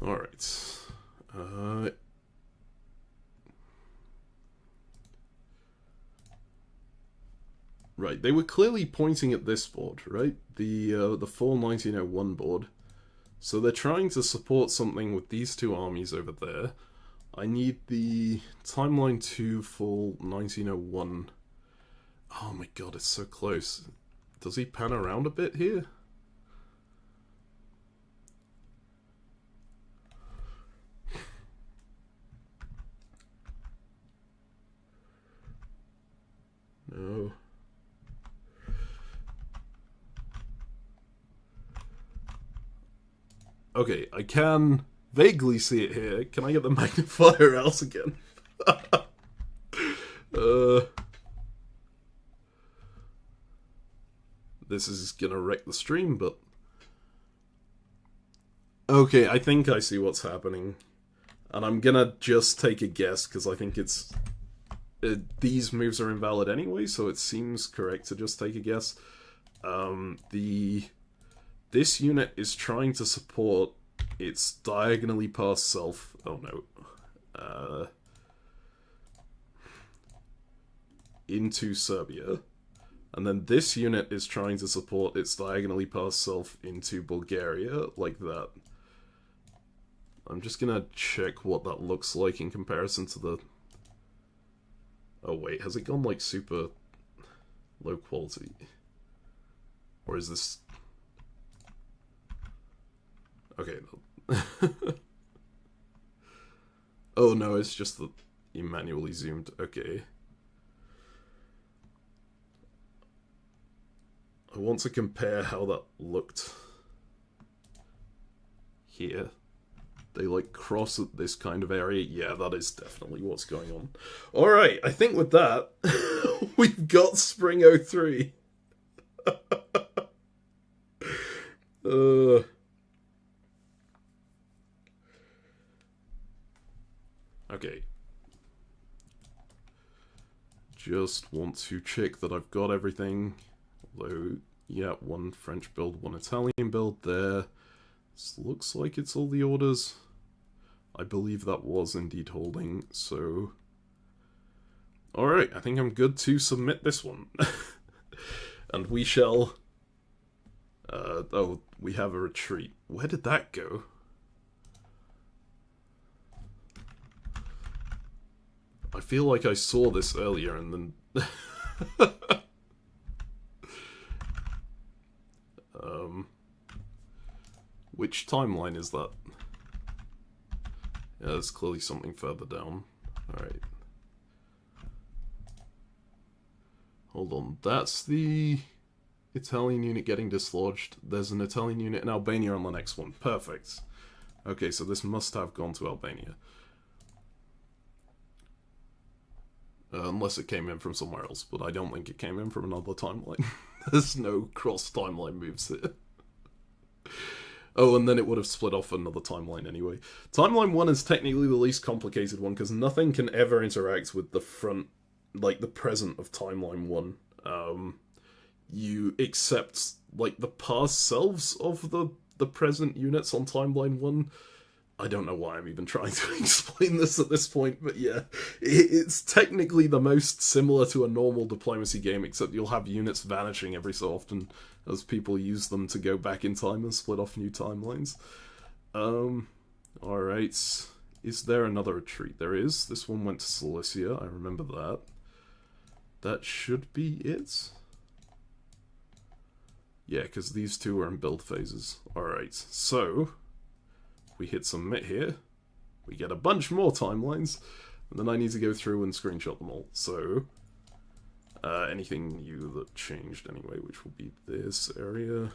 Alright. Right, they were clearly pointing at this board, right? The fall 1901 board. So they're trying to support something with these two armies over there. I need the timeline 2 fall 1901. Oh my god, it's so close. Does he pan around a bit here? No. Okay, I can vaguely see it here. Can I get the magnifier out again? This is gonna wreck the stream, but... Okay, I think I see what's happening. And I'm gonna just take a guess, because I think it's... these moves are invalid anyway, so it seems correct to just take a guess. This unit is trying to support its diagonally past self. Oh no. Into Serbia. And then this unit is trying to support its diagonally past self into Bulgaria, like that. I'm just gonna check what that looks like in comparison to the... Oh wait, has it gone like super low quality? Or is this... Okay. Oh no, it's just that you manually zoomed. Okay. I want to compare how that looked here. They like cross at this kind of area. Yeah, that is definitely what's going on. Alright, I think with that, we've got Spring 03. Okay. Just want to check that I've got everything. Although, yeah, one French build, one Italian build there. This looks like it's all the orders. I believe that was indeed holding, so... Alright, I think I'm good to submit this one. And we shall... oh, we have a retreat. Where did that go? I feel like I saw this earlier and then... Which timeline is that? Yeah, there's clearly something further down. Alright. Hold on, that's the Italian unit getting dislodged. There's an Italian unit in Albania on the next one. Perfect. Okay, so this must have gone to Albania. Unless it came in from somewhere else, but I don't think it came in from another timeline. There's no cross-timeline moves here. Oh, and then it would have split off another timeline anyway. Timeline 1 is technically the least complicated one, because nothing can ever interact with the front, like, the present of Timeline 1. You accept, like, the past selves of the present units on Timeline 1. I don't know why I'm even trying to explain this at this point, but yeah, it's technically the most similar to a normal diplomacy game, except you'll have units vanishing every so often as people use them to go back in time and split off new timelines. Alright. Is there another retreat? There is. This one went to Cilicia, I remember that. That should be it. Yeah, because these two are in build phases. Alright, so we hit submit here. We get a bunch more timelines, and then I need to go through and screenshot them all. So, anything new that changed anyway, which will be this area.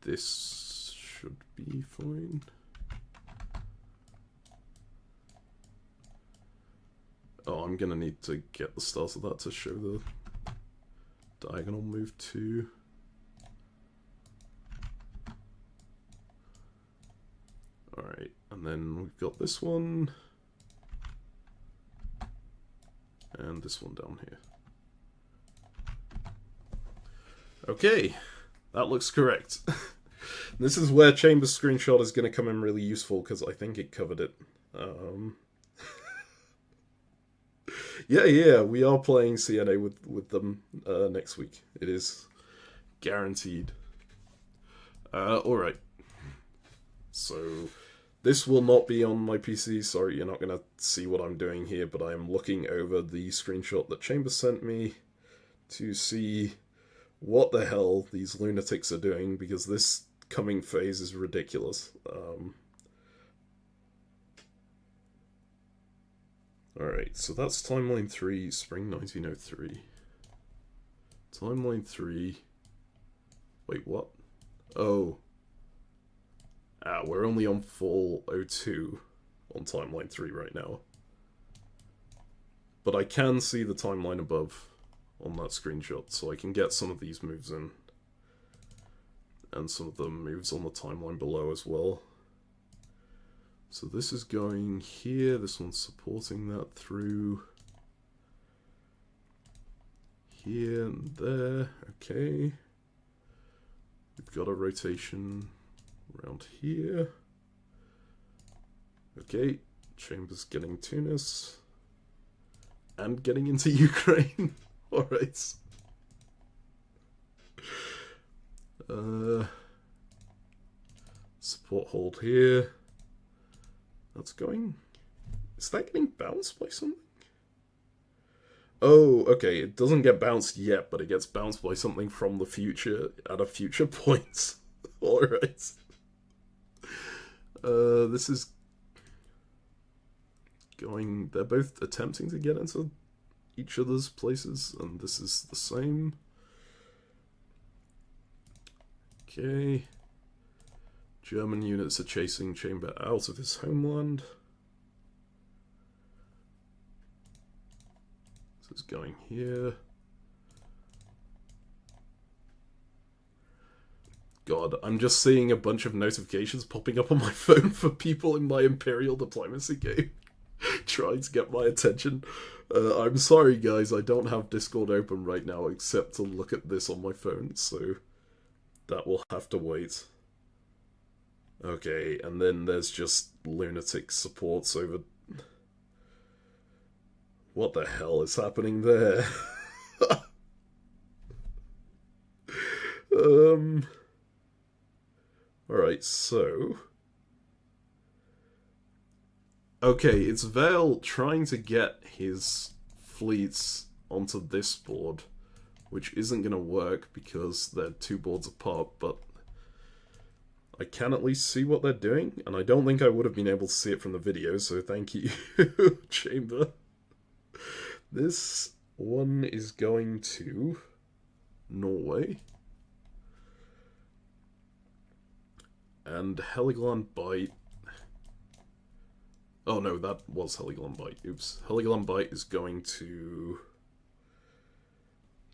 This should be fine. Oh, I'm gonna need to get the start of that to show the diagonal move too. Alright, and then we've got this one. And this one down here. Okay, that looks correct. This is where Chambers screenshot is going to come in really useful, because I think it covered it. Yeah, we are playing CNA with them next week. It is guaranteed. Alright. So, this will not be on my PC. Sorry, you're not going to see what I'm doing here, but I am looking over the screenshot that Chambers sent me to see what the hell these lunatics are doing, because this coming phase is ridiculous. Alright, so that's Timeline 3, Spring 1903. Timeline 3... Wait, what? Oh. We're only on Fall 02 on Timeline 3 right now. But I can see the timeline above on that screenshot, so I can get some of these moves in. And some of the moves on the timeline below as well. So this is going here, this one's supporting that through here and there, okay. We've got a rotation around here. Okay, Chambers getting Tunis. And getting into Ukraine. Alright. Support hold here. That's going... Is that getting bounced by something? Oh, okay, it doesn't get bounced yet, but it gets bounced by something from the future at a future point. Alright. This is going... They're both attempting to get into each other's places, and this is the same. Okay. German units are chasing Chamber out of his homeland. This is going here. God, I'm just seeing a bunch of notifications popping up on my phone for people in my Imperial Diplomacy game trying to get my attention. I'm sorry guys, I don't have Discord open right now except to look at this on my phone, so that will have to wait. Okay, and then there's just lunatic supports over... What the hell is happening there? Alright, so... Okay, it's Vale trying to get his fleets onto this board, which isn't going to work because they're two boards apart, but I can at least see what they're doing, and I don't think I would have been able to see it from the video, so thank you, Chamber. This one is going to Norway. And Heligoland Bight... Oh no, that was Heligoland Bight. Oops. Heligoland Bight is going to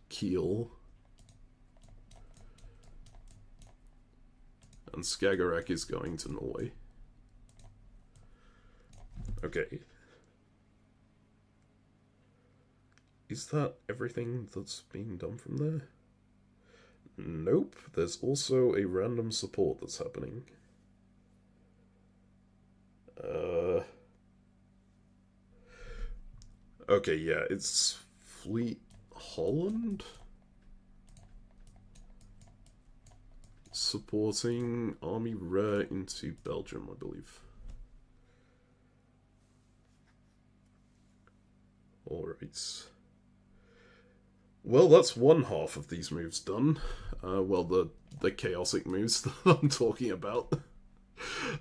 Kiel. And Skagerrak is going to Norway. Okay. Is that everything that's being done from there? Nope, there's also a random support that's happening. Okay, yeah, it's Fleet Holland supporting Army Rare into Belgium, I believe. Alright. Well, that's one half of these moves done. Well, the chaotic moves that I'm talking about.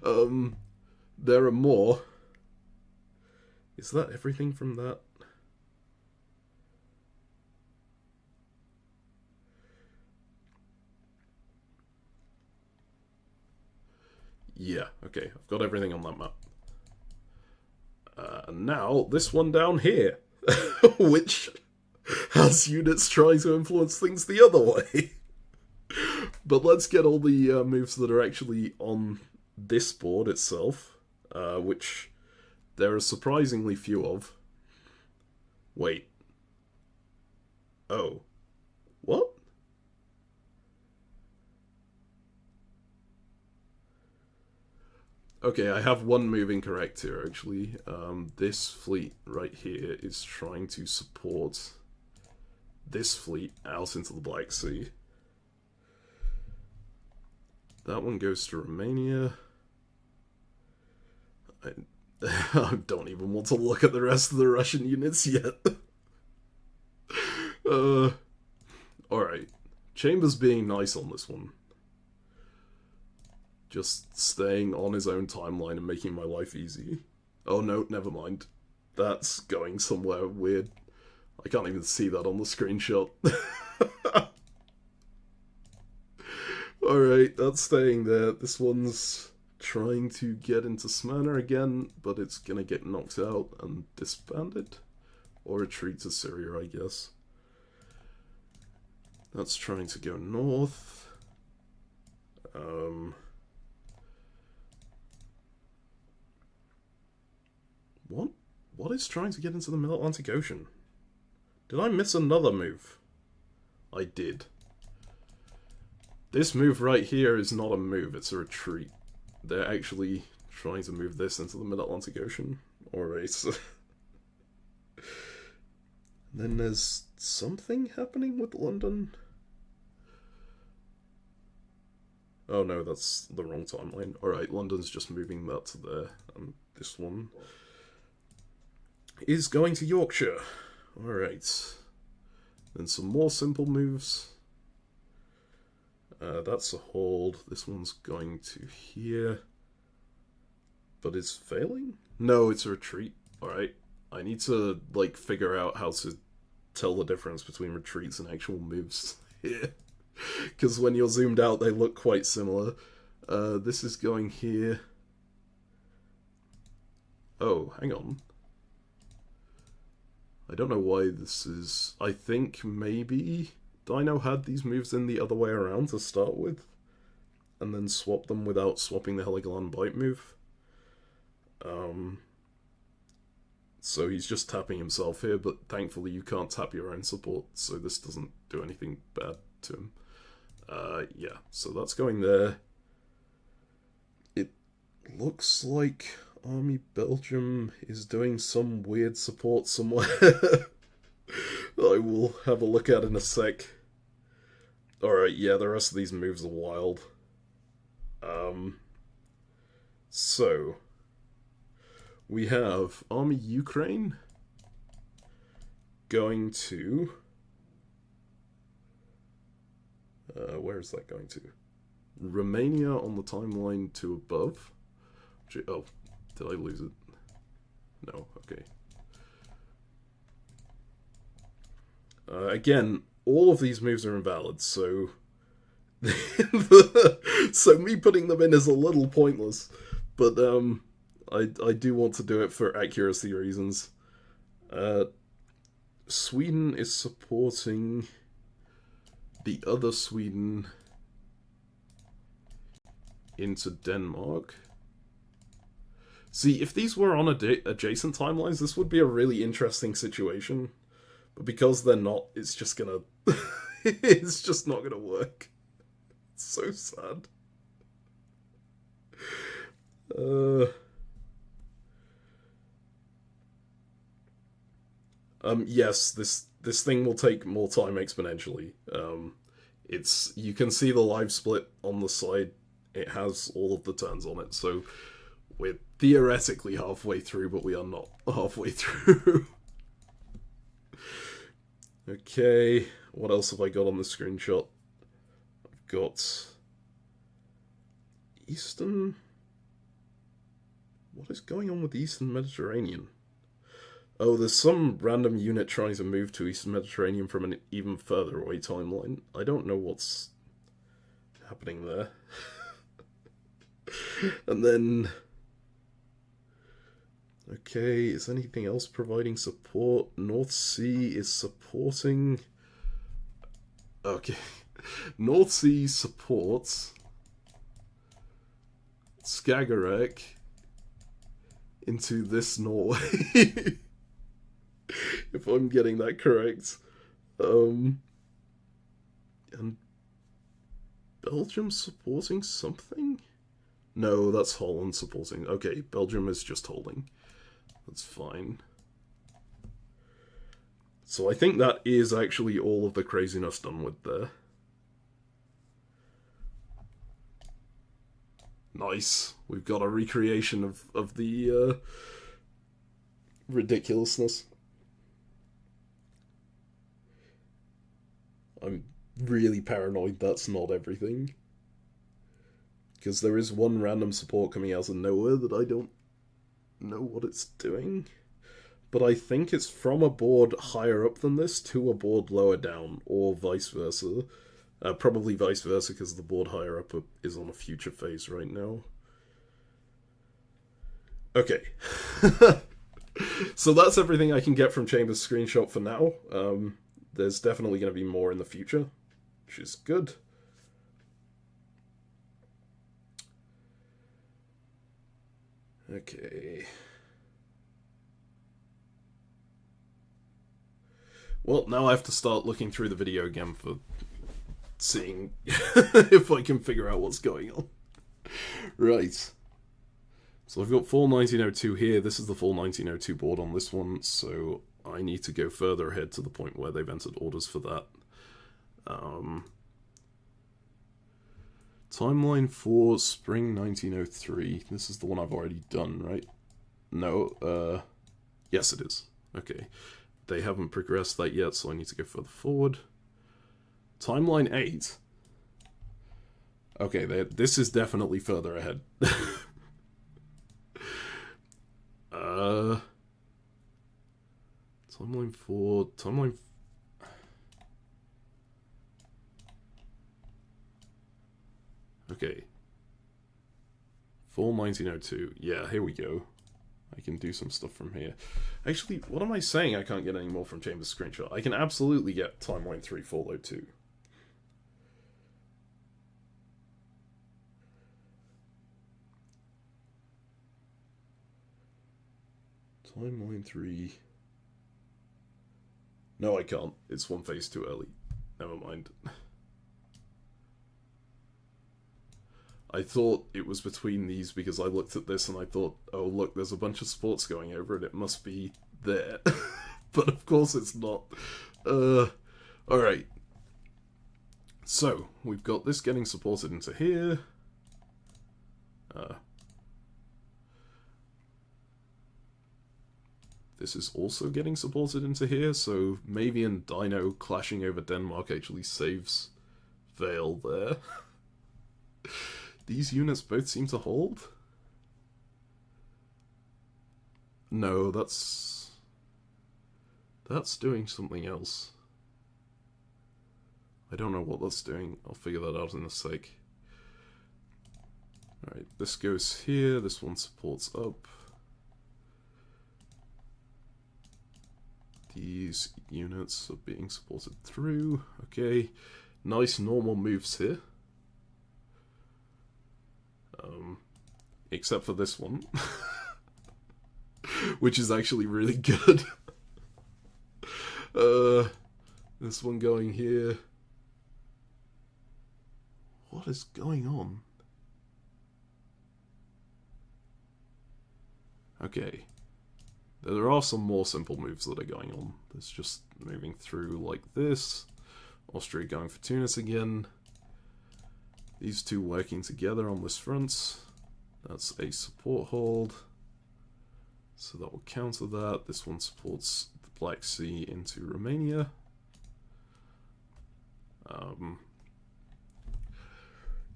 There are more. Is that everything from that? Yeah, okay, I've got everything on that map. And now, this one down here, which has units trying to influence things the other way. But let's get all the moves that are actually on this board itself, which there are surprisingly few of. Wait. Oh. What? Okay, I have one move incorrect here, actually. This fleet right here is trying to support this fleet out into the Black Sea. That one goes to Romania. I don't even want to look at the rest of the Russian units yet. Alright. Chambers being nice on this one. Just staying on his own timeline and making my life easy. Oh no, never mind. That's going somewhere weird. I can't even see that on the screenshot. Alright, that's staying there. This one's trying to get into Smyrna again, but it's gonna get knocked out and disbanded. Or retreat to Syria, I guess. That's trying to go north. What is trying to get into the Mid-Atlantic Ocean? Did I miss another move? I did. This move right here is not a move, it's a retreat. They're actually trying to move this into the Mid-Atlantic Ocean. Alright. Then there's something happening with London. Oh no, that's the wrong timeline. Alright, London's just moving that to there. And this one is going to Yorkshire. Alright. Then some more simple moves. That's a hold. This one's going to here. But it's failing? No, it's a retreat. Alright. I need to, like, figure out how to tell the difference between retreats and actual moves here. Because when you're zoomed out, they look quite similar. This is going here. Oh, hang on. I don't know why this is... I think maybe Dino had these moves in the other way around to start with. And then swap them without swapping the Heligoland Bite move. So he's just tapping himself here, but thankfully you can't tap your own support, so this doesn't do anything bad to him. Yeah, so that's going there. It looks like Army Belgium is doing some weird support somewhere. I will have a look at in a sec. Alright, yeah, the rest of these moves are wild. So we have Army Ukraine going to... where is that going to? Romania on the timeline to above. Oh, did I lose it? No, okay. Again, all of these moves are invalid, so... so me putting them in is a little pointless. But, I do want to do it for accuracy reasons. Sweden is supporting the other Sweden into Denmark. See, if these were on adjacent timelines, this would be a really interesting situation. But because they're not, it's just gonna... It's just not gonna work. It's so sad. Yes, this thing will take more time exponentially. It's you can see the live split on the side. It has all of the turns on it, so we're theoretically halfway through, but we are not halfway through. Okay, what else have I got on the screenshot? I've got Eastern. What is going on with the Eastern Mediterranean? Oh, there's some random unit trying to move to Eastern Mediterranean from an even further away timeline. I don't know what's happening there. And then... Okay, is anything else providing support? North Sea is supporting... Okay. North Sea supports Skagerrak into this Norway. If I'm getting that correct. And Belgium supporting something? No, that's Holland supporting. Okay, Belgium is just holding. That's fine. So I think that is actually all of the craziness done with there. Nice. We've got a recreation of the ridiculousness. I'm really paranoid that's not everything. Because there is one random support coming out of nowhere that I don't know what it's doing. But I think it's from a board higher up than this to a board lower down, or vice versa. Probably vice versa, because the board higher up is on a future phase right now. Okay. So that's everything I can get from Chambers' screenshot for now. There's definitely going to be more in the future, which is good. Okay. Well, now I have to start looking through the video again for seeing if I can figure out what's going on. Right. So I've got full 1902 here. This is the full 1902 board on this one, so I need to go further ahead to the point where they've entered orders for that. Timeline for spring 1903. This is the one I've already done, right? No, yes it is. Okay. They haven't progressed that yet, so I need to go further forward. Timeline 8. Okay, this is definitely further ahead. Timeline 4... Timeline... Okay. Full 1902. Yeah, here we go. I can do some stuff from here. Actually, what am I saying I can't get any more from Chambers' screenshot? I can absolutely get Timeline 3 Full 02. Timeline 3... No, I can't. It's one phase too early. Never mind. I thought it was between these because I looked at this and I thought, oh look, there's a bunch of sports going over it, it must be there. But of course it's not. Alright. So, we've got this getting supported into here. This is also getting supported into here, so Mavi and Dino clashing over Denmark actually saves Vale there. These units both seem to hold? No, that's doing something else. I don't know what that's doing. I'll figure that out in a sec. Alright, this goes here. This one supports up. These units are being supported through. Okay, nice normal moves here. Except for this one. Which is actually really good. This one going here. What is going on? Okay. There are some more simple moves that are going on. There's just moving through like this. Austria going for Tunis again. These two working together on this front. That's a support hold. So that will counter that. This one supports the Black Sea into Romania.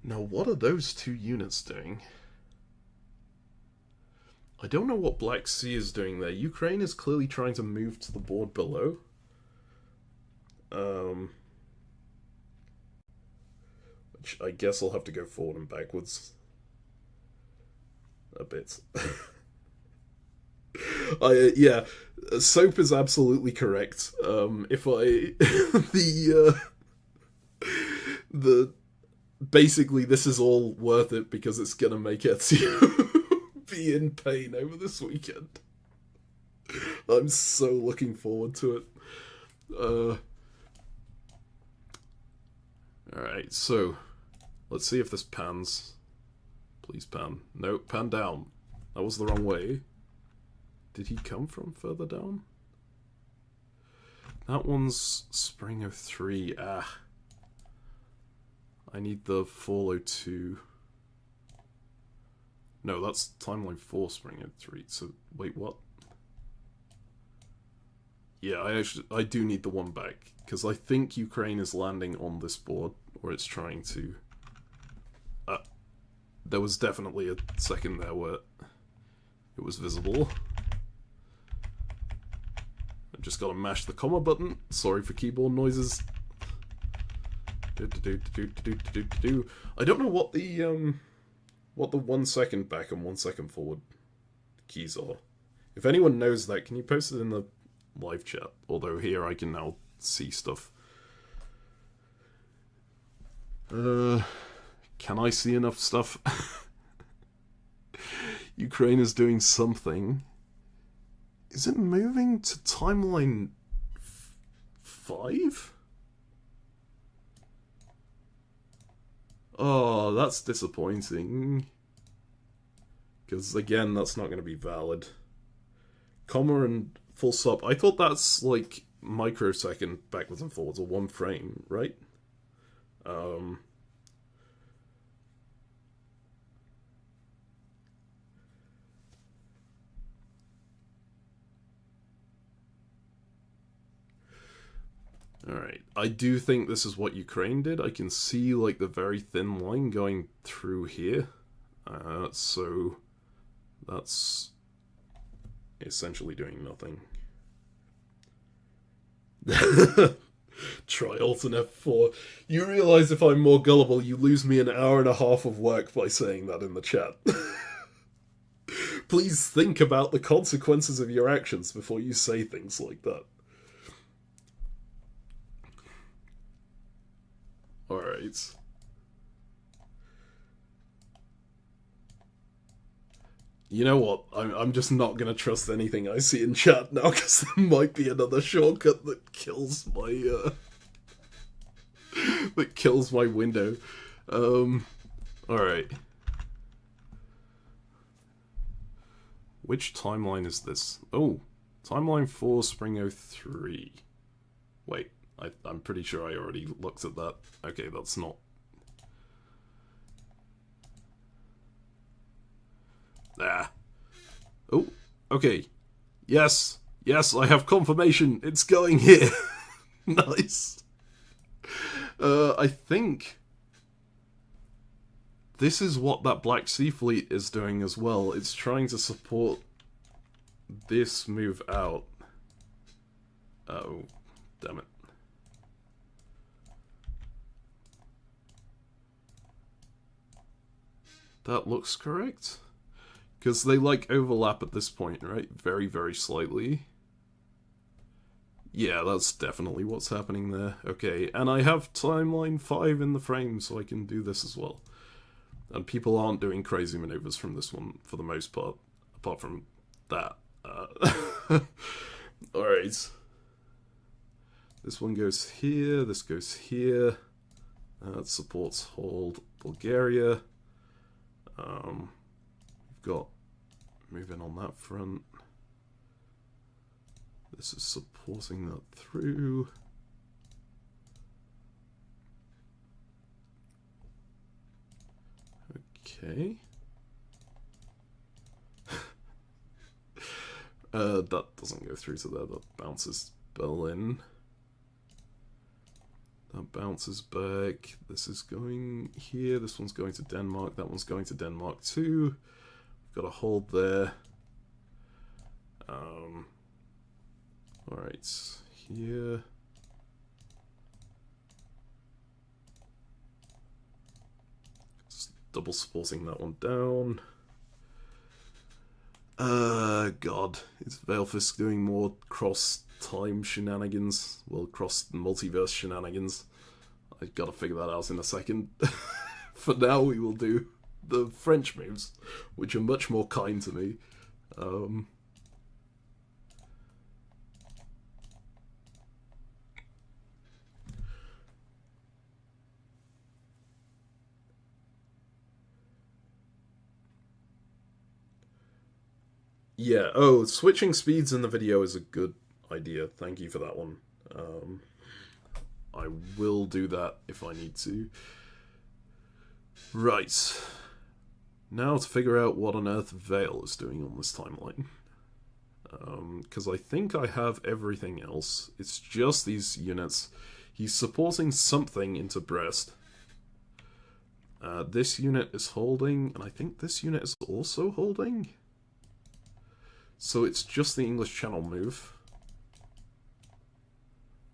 Now, what are those two units doing? I don't know what Black Sea is doing there. Ukraine is clearly trying to move to the board below. Which I guess I'll have to go forward and backwards a bit. Yeah, Soap is absolutely correct. If I the basically this is all worth it because it's gonna make Ezio be in pain over this weekend. I'm so looking forward to it. Alright, so let's see if this pans. Please pan. No, pan down. That was the wrong way. Did he come from further down? That one's Spring 03. Ah. I need the Fall 02. No, that's Timeline 4 Spring 03. So, wait, what? Yeah, I do need the one back. Because I think Ukraine is landing on this board. Or it's trying to... there was definitely a second there where it was visible. I've just got to mash the comma button. Sorry for keyboard noises. I don't know what the 1 second back and 1 second forward keys are. If anyone knows that, can you post it in the live chat? Although here I can now see stuff. Can I see enough stuff? Ukraine is doing something. Is it moving to timeline 5? Oh, that's disappointing. Because, again, that's not going to be valid. Comma and full stop. I thought that's, like, microsecond backwards and forwards, or 1 frame, right? Alright, I do think this is what Ukraine did. I can see, like, the very thin line going through here. So that's essentially doing nothing. Try Alt and F4. You realise if I'm more gullible, you lose me an hour and a half of work by saying that in the chat. Please think about the consequences of your actions before you say things like that. Alright. You know what? I'm just not gonna trust anything I see in chat now, because there might be another shortcut that kills my that kills my window. Alright. Which timeline is this? Oh, timeline 4 Spring 03. Wait, I'm pretty sure I already looked at that. Okay, that's not... Ah. Oh, okay. Yes, yes, I have confirmation. It's going here. Nice. I think this is what that Black Sea Fleet is doing as well. It's trying to support this move out. Oh, damn it. That looks correct. Because they, like, overlap at this point, right? Very, very slightly. Yeah, that's definitely what's happening there. Okay, and I have timeline 5 in the frame, so I can do this as well. And people aren't doing crazy maneuvers from this one, for the most part. Apart from that. Alright. This one goes here, this goes here. That supports hold Bulgaria. We've got moving on that front. This is supporting that through. Okay. That doesn't go through to there, that bounces Berlin. That bounces back. This is going here, this one's going to Denmark, that one's going to Denmark too. We've got a hold there. Alright, here. Just double supporting that one down. God, is Veilfisk doing more cross-time shenanigans? Well, cross-multiverse shenanigans. I've got to figure that out in a second. For now, we will do the French moves, which are much more kind to me. Yeah, oh, switching speeds in the video is a good idea. Thank you for that one. I will do that if I need to. Right. Now to figure out what on earth Vale is doing on this timeline. Because I think I have everything else. It's just these units. He's supporting something into Brest. This unit is holding, and I think this unit is also holding. So it's just the English Channel move.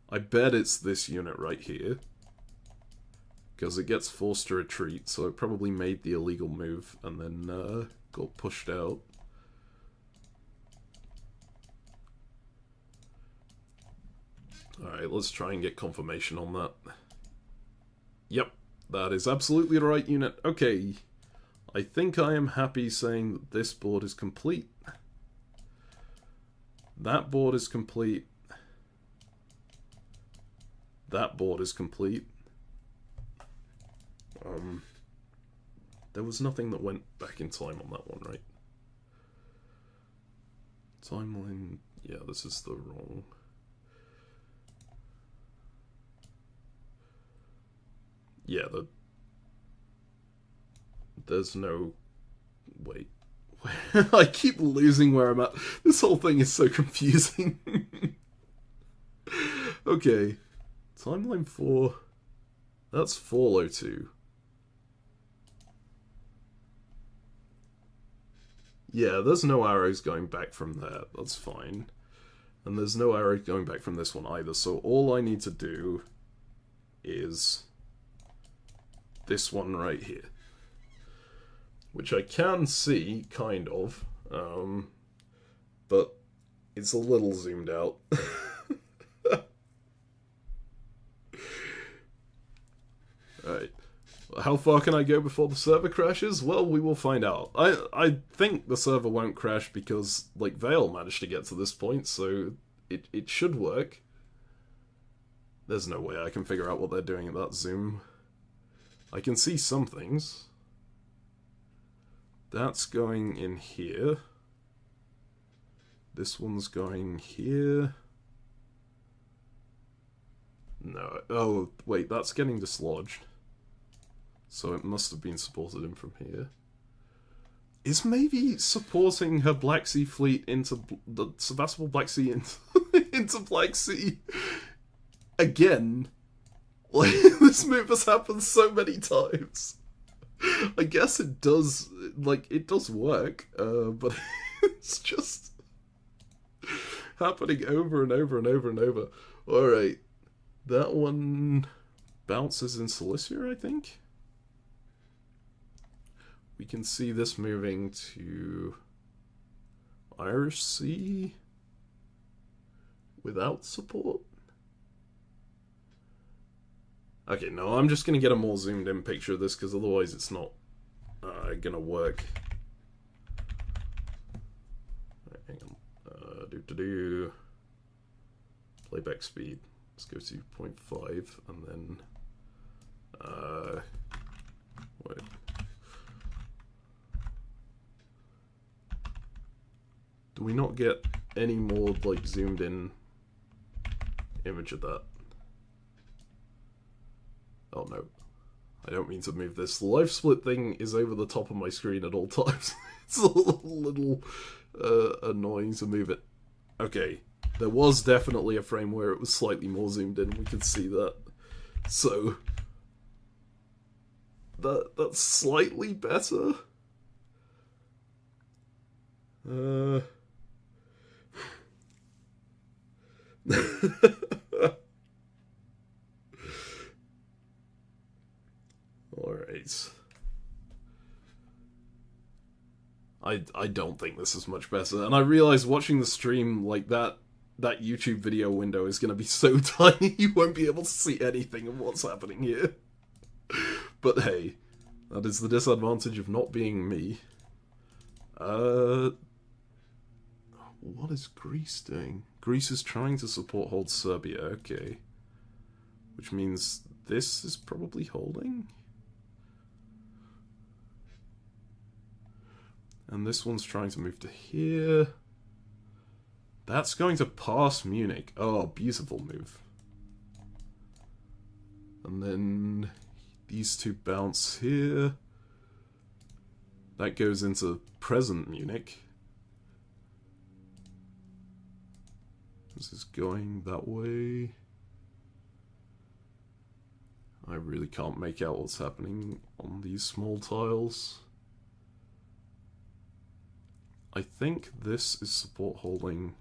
I bet it's this unit right here. Because it gets forced to retreat, so it probably made the illegal move and then got pushed out. Alright, let's try and get confirmation on that. Yep, that is absolutely the right unit. Okay, I think I am happy saying that this board is complete. That board is complete. That board is complete. There was nothing that went back in time on that one, right? Timeline... yeah, this is the wrong... yeah, there's no... wait. I keep losing where I'm at. This whole thing is so confusing. Okay. Timeline 4. That's 402. Yeah, there's no arrows going back from there. That's fine. And there's no arrow going back from this one either. So all I need to do is this one right here. Which I can see, kind of, but it's a little zoomed out. Alright, how far can I go before the server crashes? Well, we will find out. I think the server won't crash because, like, Vale managed to get to this point, so it should work. There's no way I can figure out what they're doing at that zoom. I can see some things. That's going in here. This one's going here. No. Oh, wait, that's getting dislodged. So it must have been supported in from here. Is maybe supporting her Black Sea fleet into the Sevastopol Black Sea into Black Sea again? Like, this move has happened so many times. I guess it does, like, it does work, but it's just happening over and over and over and over. Alright, that one bounces in Cilicia, I think? We can see this moving to Irish Sea without support. Okay, no, I'm just going to get a more zoomed in picture of this because otherwise it's not going to work. Right, hang on. Playback speed. Let's go to 0.5 and then Wait. Do we not get any more, like, zoomed in image of that? Oh no. I don't mean to move this. The live split thing is over the top of my screen at all times. It's a little annoying to move it. Okay. There was definitely a frame where it was slightly more zoomed in. We could see that. So that's slightly better. Alright. I don't think this is much better. And I realize watching the stream like that YouTube video window is going to be so tiny you won't be able to see anything of what's happening here. But hey, that is the disadvantage of not being me. What is Greece doing? Greece is trying to support hold Serbia, okay. Which means this is probably holding? And this one's trying to move to here. That's going to pass Munich. Oh, beautiful move. And then these two bounce here. That goes into present Munich. This is going that way. I really can't make out what's happening on these small tiles. I think this is support holding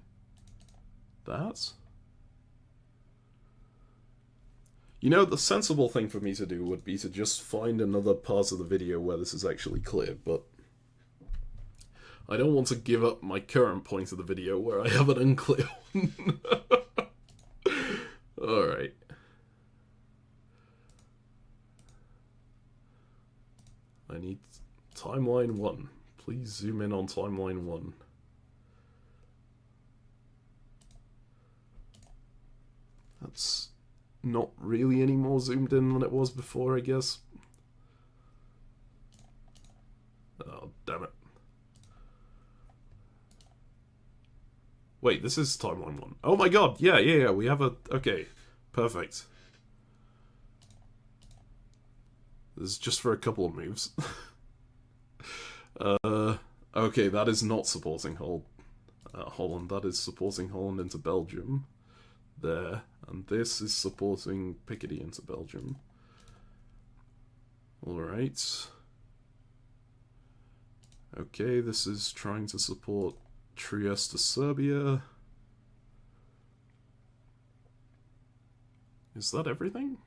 that. You know, the sensible thing for me to do would be to just find another part of the video where this is actually clear, but I don't want to give up my current point of the video where I have an unclear one. Alright. I need timeline 1. Please zoom in on timeline 1. That's not really any more zoomed in than it was before, I guess. Oh, damn it. Wait, this is timeline 1. Oh my god, yeah, we have a... Okay, perfect. This is just for a couple of moves. Okay, that is not supporting Holland. That is supporting Holland into Belgium. There. And this is supporting Picardy into Belgium. Alright. Okay, this is trying to support Trieste to Serbia. Is that everything?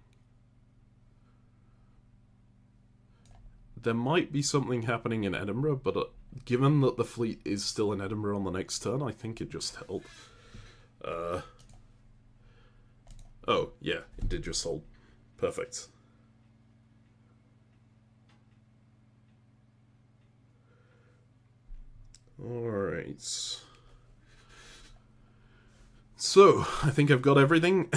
There might be something happening in Edinburgh, but given that the fleet is still in Edinburgh on the next turn, I think it just held. Oh, yeah, it did just hold. Perfect. Alright. So, I think I've got everything.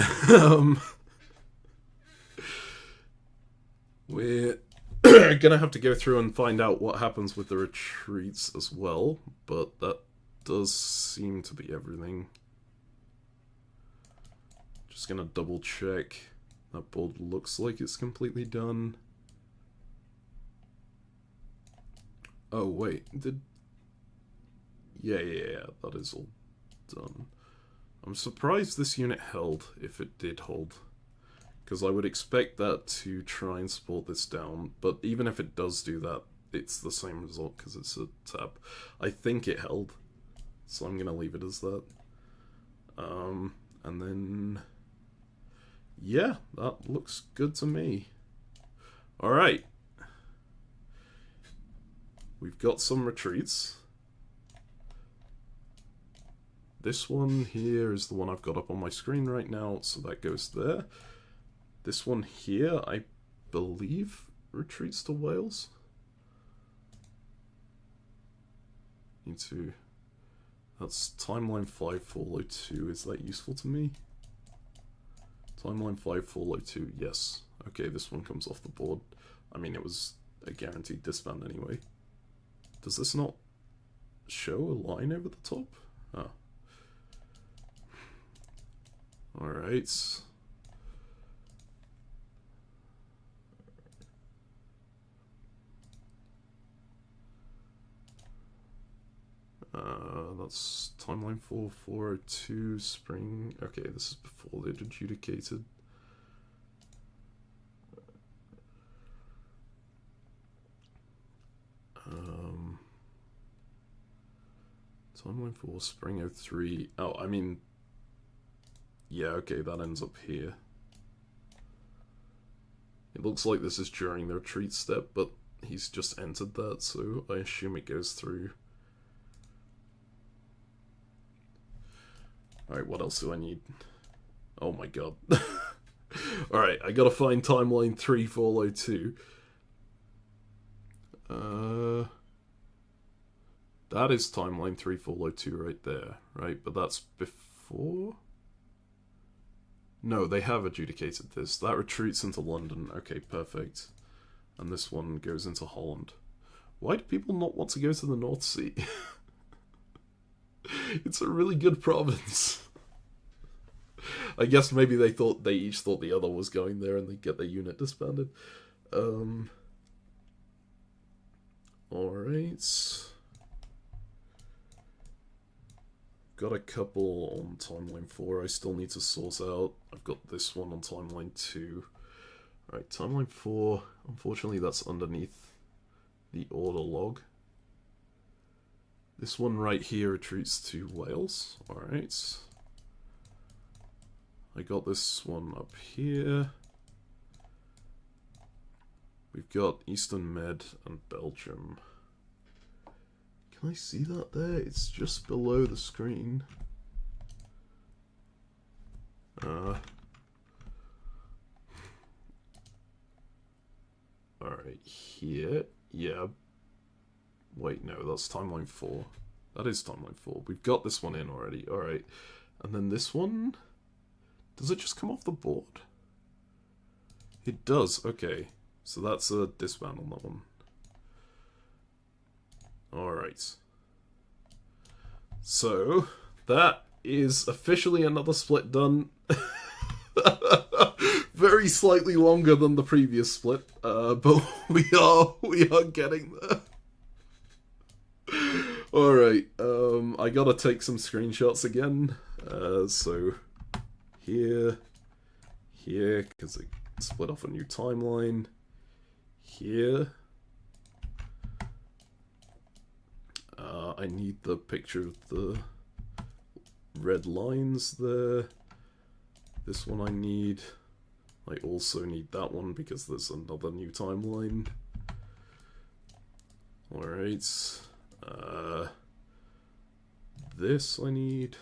We're gonna have to go through and find out what happens with the retreats as well, but that does seem to be everything. Just gonna double check. That board looks like it's completely done. Oh wait, yeah, that is all done. I'm surprised this unit held, if it did hold. Because I would expect that to try and support this down, but even if it does do that, it's the same result because it's a tap. I think it held, so I'm going to leave it as that. And then, yeah, that looks good to me. Alright. We've got some retreats. This one here is the one I've got up on my screen right now, so that goes there. This one here, I believe, retreats to Wales. Need to... That's timeline 5402. Is that useful to me? Timeline 5402, yes. Okay, this one comes off the board. I mean, it was a guaranteed disband anyway. Does this not show a line over the top? Oh. Alright. That's timeline 402 spring. Okay, this is before they'd adjudicated. Timeline 4 spring 03. Oh, I mean, yeah, okay, that ends up here. It looks like this is during the retreat step, but he's just entered that, so I assume it goes through. Alright, what else do I need? Oh my god. Alright, I gotta find timeline 3402. That is timeline 3402 right there, right? But that's before? No, they have adjudicated this. That retreats into London. Okay, perfect. And this one goes into Holland. Why do people not want to go to the North Sea? It's a really good province. I guess maybe they each thought the other was going there and they'd get their unit disbanded. Alright. Got a couple on timeline 4 I still need to sort out. I've got this one on timeline 2. Alright, timeline 4, unfortunately that's underneath the order log. This one right here retreats to Wales. Alright. I got this one up here. We've got Eastern Med and Belgium. Can I see that there? It's just below the screen. Alright, here. Yeah. Wait, no, that's timeline 4. That is timeline 4. We've got this one in already. Alright. And then this one? Does it just come off the board? It does, okay. So that's a disband on that one. Alright. So, that is officially another split done. Very slightly longer than the previous split, but we are getting there. Alright, I gotta take some screenshots again. So, here, because it split off a new timeline. Here. I need the picture of the red lines there. This one I need. I also need that one because there's another new timeline. Alright. This I need.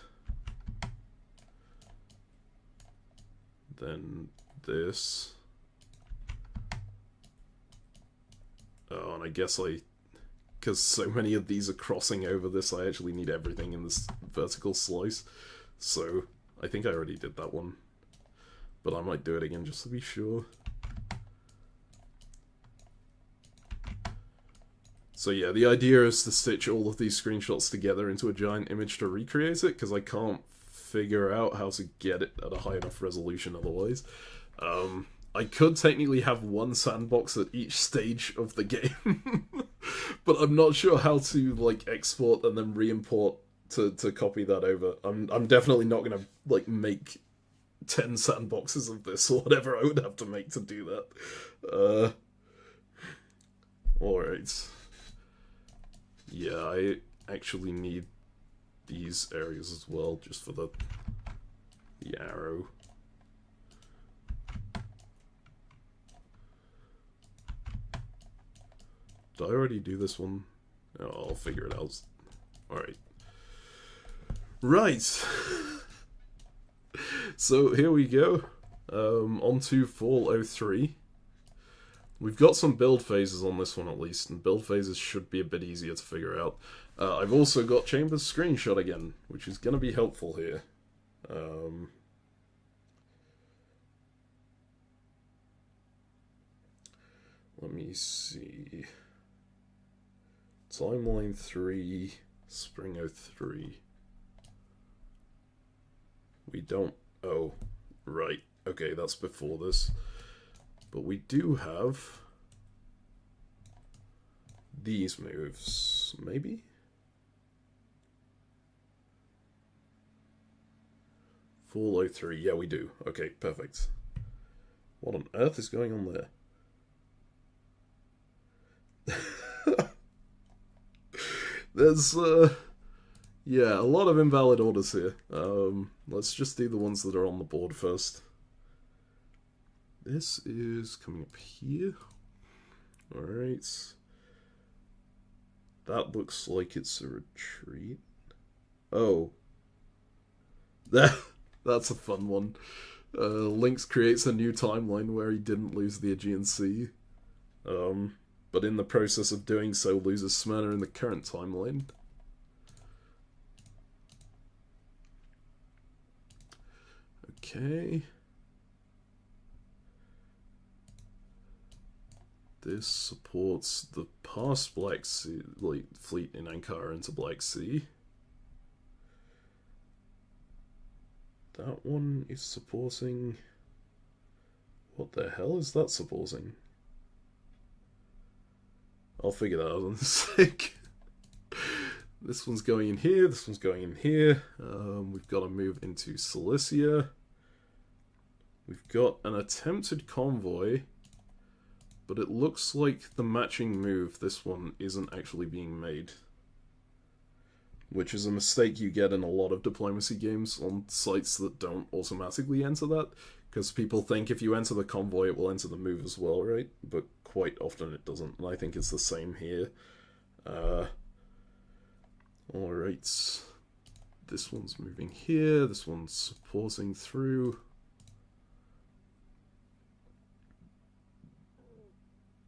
Then this. Oh, and I guess because so many of these are crossing over this, I actually need everything in this vertical slice. So, I think I already did that one. But I might do it again just to be sure. So yeah, the idea is to stitch all of these screenshots together into a giant image to recreate it, because I can't figure out how to get it at a high enough resolution otherwise. I could technically have one sandbox at each stage of the game, but I'm not sure how to like export and then re-import to copy that over. I'm definitely not gonna like make 10 sandboxes of this or whatever I would have to make to do that. Alright. Yeah, I actually need these areas as well, just for the arrow. Did I already do this one? Oh, I'll figure it out. Alright. Right! So, here we go. On to Fall 03. We've got some build phases on this one at least, and build phases should be a bit easier to figure out. I've also got Chambers screenshot again, which is going to be helpful here. Let me see. Timeline 3, Spring 03. We don't... Oh, right. Okay, that's before this. But we do have these moves, maybe? Fall 03, yeah, we do. Okay, perfect. What on earth is going on there? There's, yeah, a lot of invalid orders here. Let's just do the ones that are on the board first. This is coming up here. Alright. That looks like it's a retreat. Oh. That's a fun one. Lynx creates a new timeline where he didn't lose the Aegean Sea. But in the process of doing so, loses Smyrna in the current timeline. Okay. This supports the past Black Sea fleet in Ankara into Black Sea. That one is supporting... What the hell is that supporting? I'll figure that out in a sec. This one's going in here, this one's going in here. We've got to move into Cilicia. We've got an attempted convoy, but it looks like the matching move, this one, isn't actually being made. Which is a mistake you get in a lot of diplomacy games on sites that don't automatically enter that, because people think if you enter the convoy it will enter the move as well, right? But quite often it doesn't, and I think it's the same here. Alright, this one's moving here, this one's supporting through.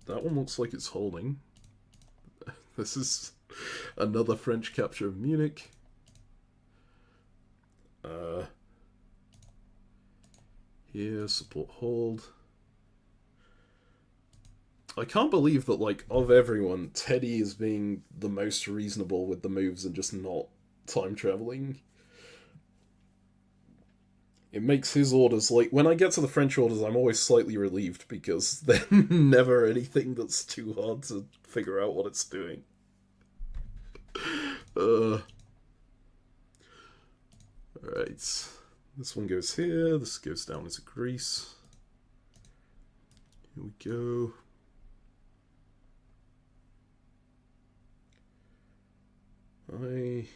That one looks like it's holding. This is another French capture of Munich. Here, support hold. I can't believe that, like, of everyone, Teddy is being the most reasonable with the moves and just not time traveling. It makes his orders, like, when I get to the French orders, I'm always slightly relieved because they're never anything that's too hard to figure out what it's doing. Alright. This one goes here, this goes down into Greece. Here we go. I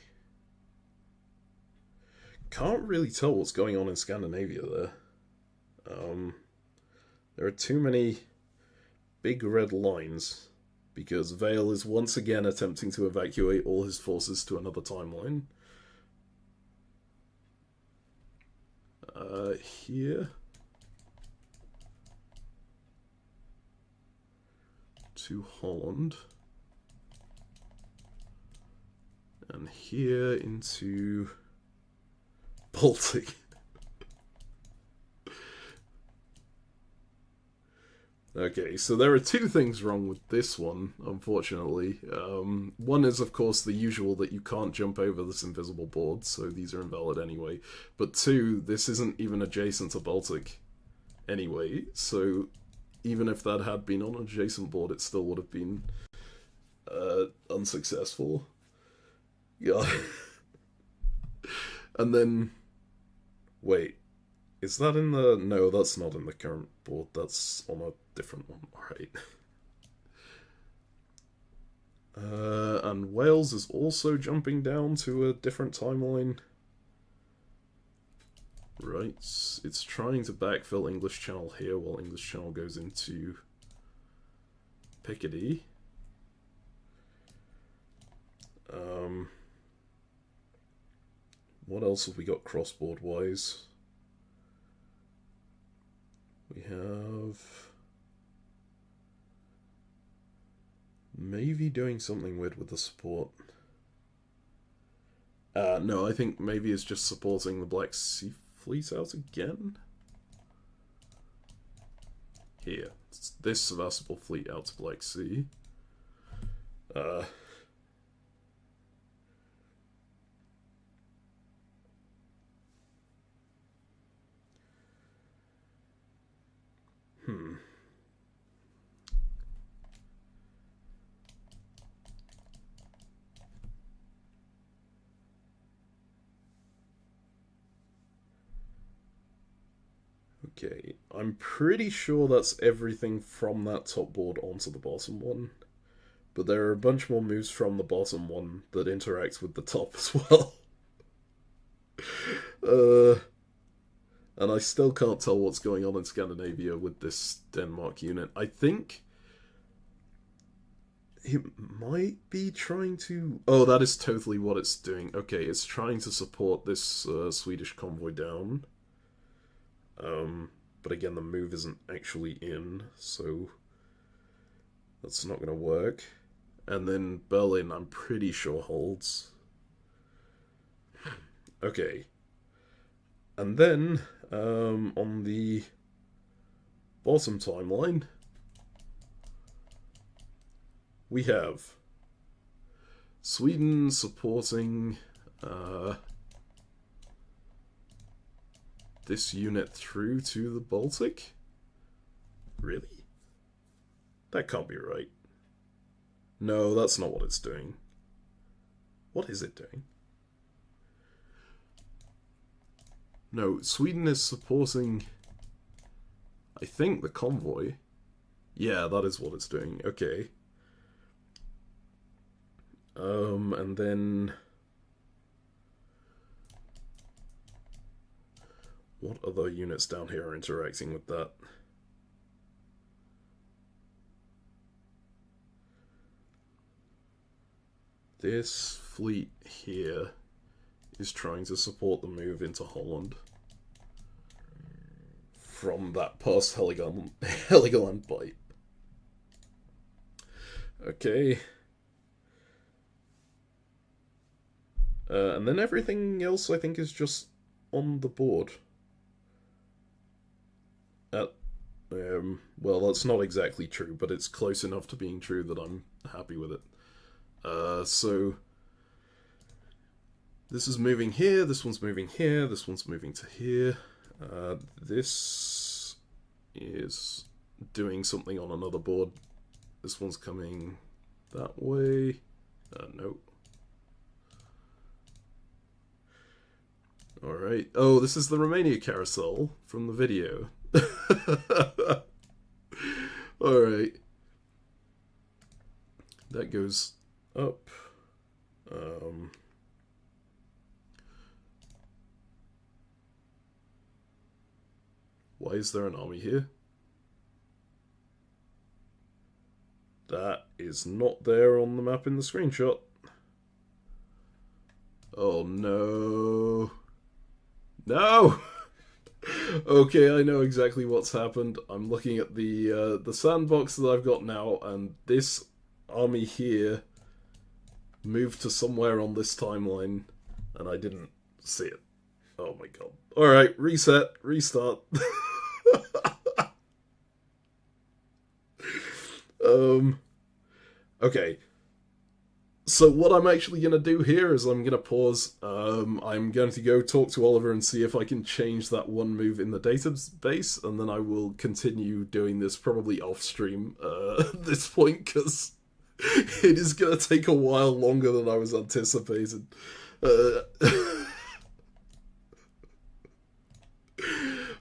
can't really tell what's going on in Scandinavia there. There are too many big red lines, because Vale is once again attempting to evacuate all his forces to another timeline. Here. To Holland. And here into Baltic. Okay, so there are two things wrong with this one, unfortunately. One is, of course, the usual that you can't jump over this invisible board, so these are invalid anyway. But two, this isn't even adjacent to Baltic anyway, so even if that had been on an adjacent board, it still would have been unsuccessful. Yeah. And then... Wait. Is that in the... No, that's not in the current board. That's on a different one. Alright. And Wales is also jumping down to a different timeline. Right. It's trying to backfill English Channel here while English Channel goes into Picardy. What else have we got crossboard wise? We have Maybe doing something weird with the support. No, I think maybe it's just supporting the Black Sea Fleet out again. here. It's this Sevastopol fleet out to Black Sea. Okay, I'm pretty sure that's everything from that top board onto the bottom one. But there are a bunch more moves from the bottom one that interact with the top as well. And I still can't tell what's going on in Scandinavia with this Denmark unit. I think it might be trying to... Oh, that is totally what it's doing. Okay, it's trying to support this Swedish convoy down. But again, the move isn't actually in, so that's not going to work. And then Berlin, I'm pretty sure, holds. Okay. And then, on the bottom timeline, we have Sweden supporting this unit through to the Baltic? Really? That can't be right. No, that's not what it's doing. What is it doing? No, Sweden is supporting, I think, the convoy. Yeah, that is what it's doing. Okay. And then... what other units down here are interacting with that? This fleet here is trying to support the move into Holland from that past Heligoland pipe. Okay. And then everything else, I think, is just on the board. Well, that's not exactly true, but it's close enough to being true that I'm happy with it. So this is moving here, this one's moving here, this one's moving to here. This is doing something on another board. This one's coming that way. Nope. Alright. Oh, this is the Romania carousel from the video. Alright. That goes up. Why is there an army here? That is not there on the map in the screenshot. Oh no. No! Okay, I know exactly what's happened. I'm looking at the sandbox that I've got now, and this army here moved to somewhere on this timeline, and I didn't see it. Oh my god. Alright, reset, restart. Okay. So what I'm actually going to do here is I'm going to pause. I'm going to go talk to Oliver and see if I can change that one move in the database, and then I will continue doing this probably off stream at this point, because it is going to take a while longer than I was anticipating.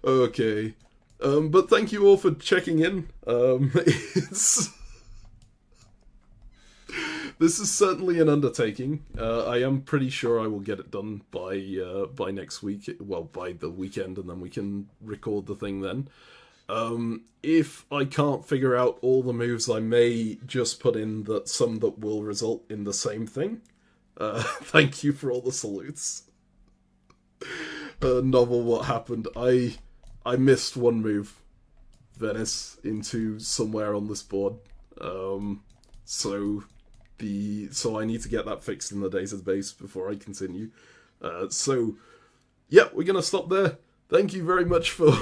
Okay. But thank you all for checking in. This is certainly an undertaking. I am pretty sure I will get it done by next week. Well, by the weekend, and then we can record the thing then. If I can't figure out all the moves, I may just put in some that will result in the same thing. Thank you for all the salutes. Novel, what happened? I missed one move, Venice, into somewhere on this board. So I need to get that fixed in the database before I continue. So, yeah, we're going to stop there. Thank you very much for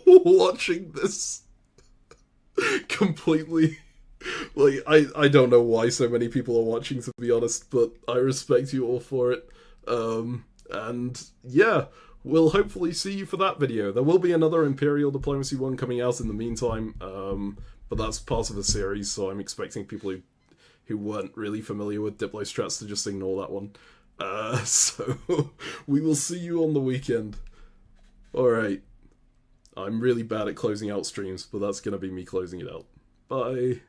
watching this. completely. Like, I don't know why so many people are watching, to be honest, but I respect you all for it. And yeah, we'll hopefully see you for that video. There will be another Imperial Diplomacy one coming out in the meantime, but that's part of a series, so I'm expecting people who weren't really familiar with Diplo strats to just ignore that one. So we will see you on the weekend. Alright. I'm really bad at closing out streams, but that's gonna be me closing it out. Bye.